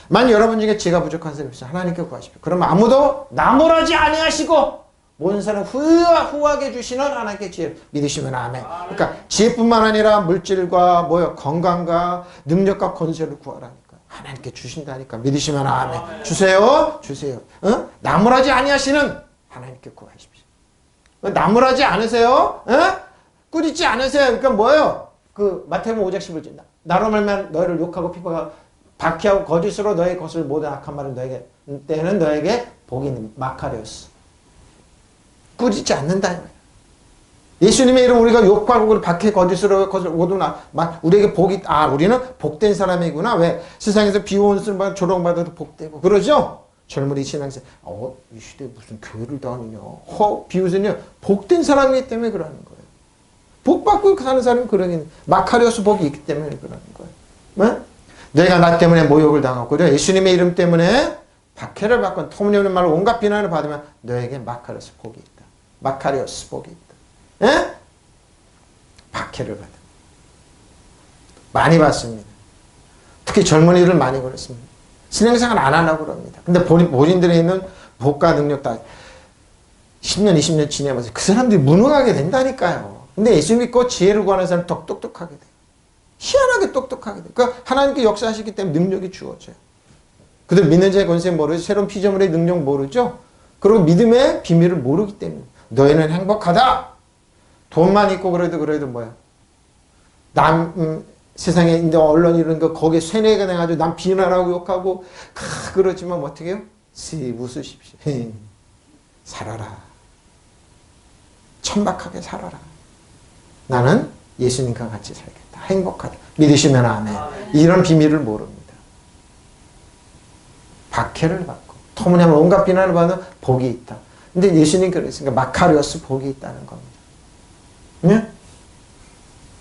만약 여러분 중에 지혜가 부족한 사람이 있어요. 하나님께 구하십시오. 그러면 아무도 나무라지 아니하시고 모든 사람 후하게 주시는 하나님께 지혜 믿으시면 아멘. 그러니까 지혜뿐만 아니라 물질과 건강과 능력과 권세를 구하라니까. 하나님께 주신다니까. 믿으시면 아멘. 주세요. 어? 나무라지 아니하시는 하나님께 구하십시오. 나무라지 않으세요? 어? 꾸짖지 않으세요. 그러니까 마태복음 5장 11절. 나로 말면 너희를 욕하고 비방하고 박해하고 거짓으로 너의 것을 모든 악한 말을 너에게 복이 있는 마카리오스. 꾸짖지 않는다. 예수님의 이름 우리가 욕하고 박해 거짓으로 모든 우리에게 복이 우리는 복된 사람이구나. 왜? 세상에서 비온을 조롱받아도 복되고 그러죠? 젊은이 신앙생 이 시대에 무슨 교회를 다니냐. 비웃으냐. 복된 사람이기 때문에 그러는 거예요. 복 받고 사는 사람이 그러긴 마카리오스 복이 있기 때문에 그러는 거예요. 네? 너희가 나 때문에 모욕을 당하고 그래. 예수님의 이름 때문에 박해를 받건 터무니없는 말로 온갖 비난을 받으면 너에게 마카리오스 복이 있다. 마카리오스 복이 있다. 예? 박해를 받아. 많이 받습니다. 특히 젊은이들 많이 그렇습니다. 신앙생활 안 하려고 그럽니다. 근데 본인들에 있는 복과 능력 다 10년, 20년 지내면서 그 사람들이 무능하게 된다니까요. 근데 예수 믿고 지혜를 구하는 사람 더 똑똑하게 돼요. 희한하게 똑똑하게 돼요. 그러니까 하나님께 역사하시기 때문에 능력이 주어져요. 그들 믿는 자의 권세 모르죠. 새로운 피조물의 능력 모르죠. 그리고 믿음의 비밀을 모르기 때문에 너희는 행복하다. 돈만 있고 그래도 뭐야. 세상에 이제 언론 이런 거 거기에 쇠뇌가 돼가지고 남 비난하고 욕하고 그러지만 어떻게 해요? 웃으십시오. 살아라. 천박하게 살아라. 나는 예수님과 같이 살겠다. 행복하다. 믿으시면 아멘. 이런 비밀을 모릅니다. 박해를 받고 터무니없는 온갖 비난을 받는 복이 있다. 근데 예수님 그랬으니까 마카리오스 복이 있다는 겁니다. 네?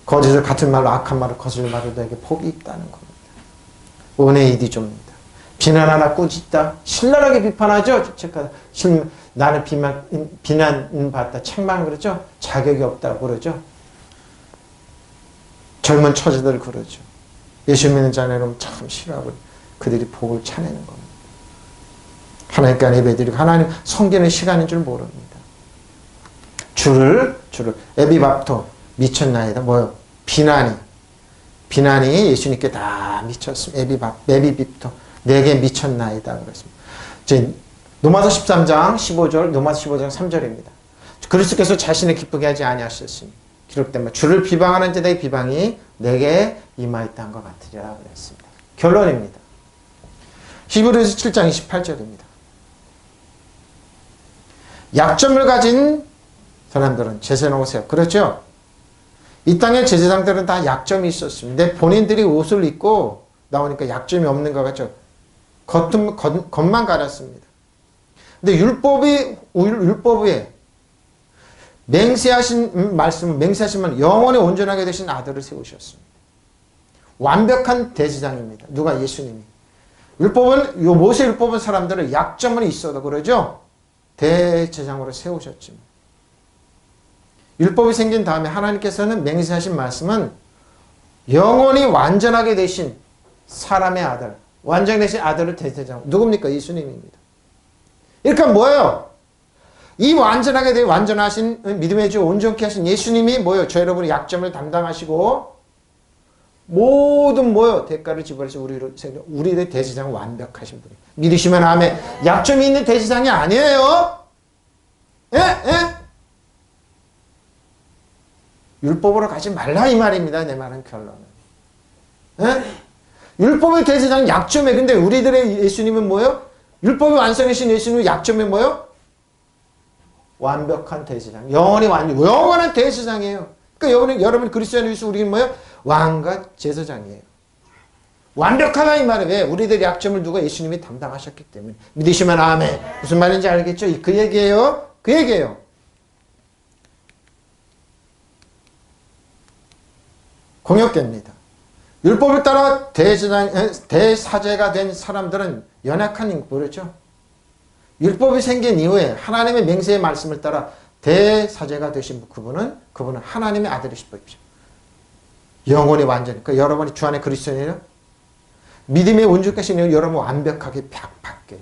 거짓을 같은 말로 악한 말을 거슬려 말해도 너에게 복이 있다는 겁니다. 은혜의 이디조입니다. 비난하나 꾸짖다. 신랄하게 비판하죠. 나는 비난받다. 책망 그러죠. 자격이 없다고 그러죠. 젊은 처자들 그러죠. 예수 믿는 자녀는 참 싫어하고 그들이 복을 차내는 겁니다. 하나님께 예배드리고 하나님 섬기는 시간인 줄 모릅니다. 주를 에비밥토 미쳤나이다. 비난이 예수님께 다 미쳤습니다. 에비밥토 내게 미쳤나이다 그랬습니다. 이제 로마서 13장 15절, 로마서 15장 3절입니다. 그리스도께서 자신을 기쁘게 하지 아니하셨으니 기록된 바 주를 비방하는 자들의 비방이 내게 임하였던 것 같으리라 그랬습니다. 결론입니다. 히브리서 7장 28절입니다. 약점을 가진 사람들은 제사 놓으세요. 그렇죠? 이 땅의 제사장들은 다 약점이 있었습니다. 근데 본인들이 옷을 입고 나오니까 약점이 없는 것 같죠? 겉만 가렸습니다. 근데 율법에 맹세하신 영원히 온전하게 되신 아들을 세우셨습니다. 완벽한 대제사장입니다. 누가? 예수님이. 모세 율법은 사람들은 약점은 있어도 그러죠? 대제사장으로 세우셨지만 율법이 생긴 다음에 하나님께서는 맹세하신 말씀은 영원히 완전하게 되신 사람의 아들, 완전되신 아들을 대제장. 누굽니까? 예수님입니다. 그러니까 뭐예요? 이 완전하게 된 완전하신 믿음의 주 온전케 하신 예수님이 뭐예요? 저 여러분의 약점을 담당하시고 모든 뭐예요? 대가를 지불하시고 우리의 대제장 완벽하신 분이. 믿으시면 아멘. 약점이 있는 대제장이 아니에요. 예? 예? 율법으로 가지 말라 이 말입니다. 내 말은 결론은. 예? 율법의 대제장은 약점에. 근데 우리들의 예수님은 뭐예요? 율법이 완성이신 예수님은 약점이 뭐예요? 완벽한 대제장. 영원한 대제장이에요. 그러니까 여러분 그리스도 안에서 우리는 뭐예요? 왕과 제사장이에요. 완벽하다 이 말은 왜? 우리들의 약점을 누가 예수님이 담당하셨기 때문에. 믿으시면 아멘. 무슨 말인지 알겠죠? 그 얘기예요. 그 얘기예요. 공역계입니다. 율법을 따라 대사제가 된 사람들은 연약한 인구, 그렇죠? 율법이 생긴 이후에 하나님의 맹세의 말씀을 따라 대사제가 되신 그분은 하나님의 아들이실 분이죠. 영혼이 완전히. 그러니까 여러분이 주 안에 그리스도인이에요. 믿음의 온전하신 여러분 완벽하게 바뀌어요.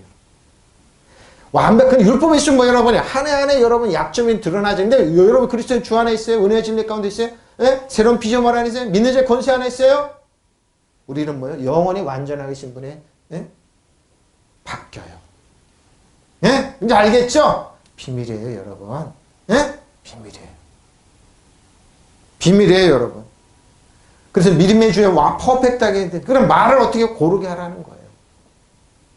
완벽한 율법에 있으면 뭐 여러분이 한 해 한 해 여러분 약점이 드러나죠. 근데 여러분 그리스도인 주 안에 있어요. 은혜의 진리 가운데 있어요. 예? 새로운 비전말 안에 있어요. 믿는 자 권세 안에 있어요. 우리는 뭐예요? 영원히 완전하신 분의 예? 바뀌어요. 예? 이제 알겠죠? 비밀이에요, 여러분. 예? 비밀이에요. 비밀이에요, 여러분. 그래서 믿음의 주에 퍼펙트하게 돼. 그럼 말을 어떻게 고르게 하라는 거예요.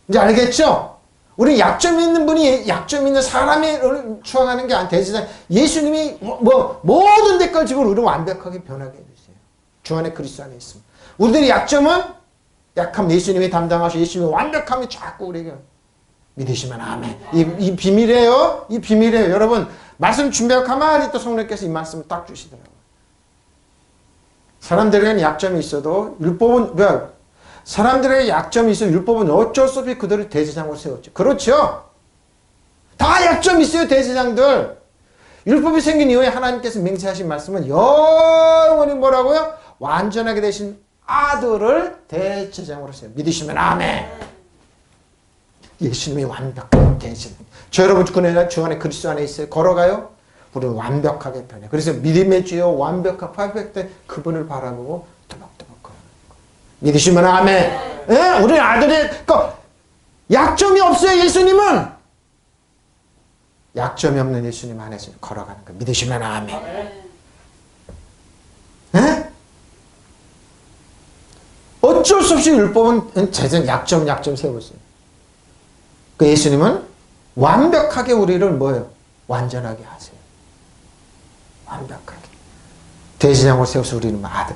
이제 알겠죠? 우리 약점 있는 분이 약점 있는 사람이 추앙하는 게 안 되시잖아요. 예수님이 모든 데까지 지금 우리를 완벽하게 변하게 해주세요. 주 안에 그리스도 안에 있습니다. 우리들의 약점은 약함 예수님이 담당하시고 예수님이 완벽함이 자꾸 우리에게 믿으시면 아멘. 이 비밀이에요. 이 비밀이에요. 여러분 말씀 준비하고 가만히 또 성령께서 이 말씀을 딱 주시더라고요. 사람들에게는 약점이 있어도 율법은 사람들의 약점이 있어도 율법은 어쩔 수 없이 그들을 대제장으로 세웠죠. 그렇죠? 다 약점이 있어요. 대제장들. 율법이 생긴 이후에 하나님께서 맹세하신 말씀은 영원히 뭐라고요? 완전하게 되신 아들을 대제장으로 세워. 믿으시면 아멘. 예수님이 완벽한 대제장. 저 여러분 주 안에 그리스도 안에 있어요. 걸어가요. 우리는 완벽하게 변해. 그래서 믿음의 주여 완벽한 퍼펙트 그분을 바라보고 또박또박 걸어가는 거예요. 믿으시면 아멘. 예? 우리 아들의 약점이 없어요. 예수님은 약점이 없는 예수님 안에서 걸어가는 거예요. 믿으시면 아멘. 예? 어쩔 수 없이 율법은 약점 세웠어요. 그 예수님은 완벽하게 우리를 뭐예요? 완전하게 하세요. 완벽하게. 대제장으로 세워서 우리는 아들.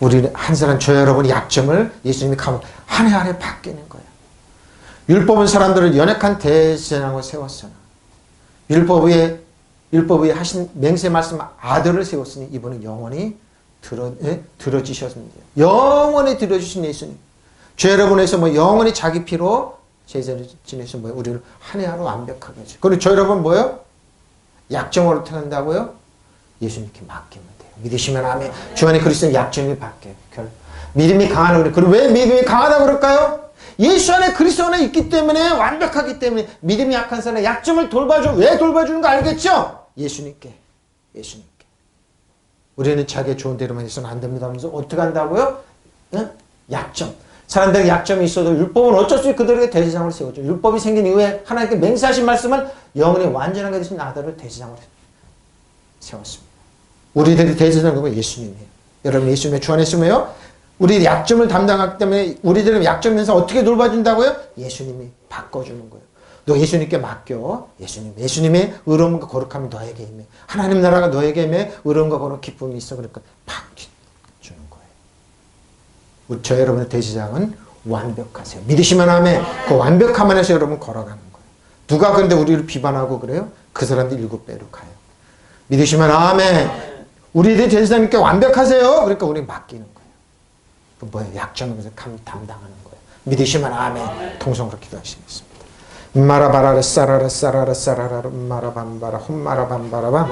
우리는 한 사람, 저 여러분의 약점을 예수님이 가면 한 해 한 해 바뀌는 거예요. 율법은 사람들을 연약한 대제장으로 세웠으나 율법 위에 하신 맹세 말씀 아들을 세웠으니 이분은 영원히 들어지셨습니다. 영원히 들어주신 예수님. 저 여러분에서 영원히 자기 피로 제자를 지내서 우리를 한 해 하루 완벽하게 해줘. 그리고 저 여러분 뭐요? 약점으로 태어난다고요? 예수님께 맡기면 돼요. 믿으시면 아멘. 주 안에 그리스도의 약점이 바뀌어요. 믿음이 강한 우리. 그리고 왜 믿음이 강하다고 그럴까요? 예수 안에 그리스도 안에 있기 때문에 완벽하기 때문에 믿음이 약한 사람의 약점을 왜 돌봐주는 거 알겠죠? 예수님께. 우리는 자기의 좋은 대로만 해서는 안 됩니다 하면서 어떻게 한다고요? 응? 약점. 사람들에게 약점이 있어도 율법은 어쩔 수 없이 그들에게 대제장으로 세웠죠. 율법이 생긴 이후에 하나님께 맹세하신 말씀은 영원히 완전하게 되신 아들을 대제장으로 세웠습니다. 우리들이 대제장은 예수님이에요. 여러분 예수님의 주 안에 있으면요. 우리 약점을 담당하기 때문에 우리들은 약점에서 어떻게 돌봐준다고요? 예수님이 바꿔주는 거예요. 너 예수님께 맡겨. 예수님의 의로움과 거룩함이 너에게 임해. 하나님 나라가 너에게 임해. 의로움과 거룩 기쁨이 있어. 그러니까 바꿔주는 거예요. 저 여러분의 대제장은 완벽하세요. 믿으시면 아멘. 그 완벽함 안에서 여러분 걸어가는 거예요. 누가 그런데 우리를 비판하고 그래요? 그 사람들 7배로 가요. 믿으시면 아멘. 우리들 대제장님께 완벽하세요. 그러니까 우리 맡기는 거예요. 그 뭐예요? 약점을 담당하는 거예요. 믿으시면 아멘. 통성으로 기도하시겠습니다. 마라바라라 싸라라 싸라라 싸라라 마라밤바라 홈마라밤바라밤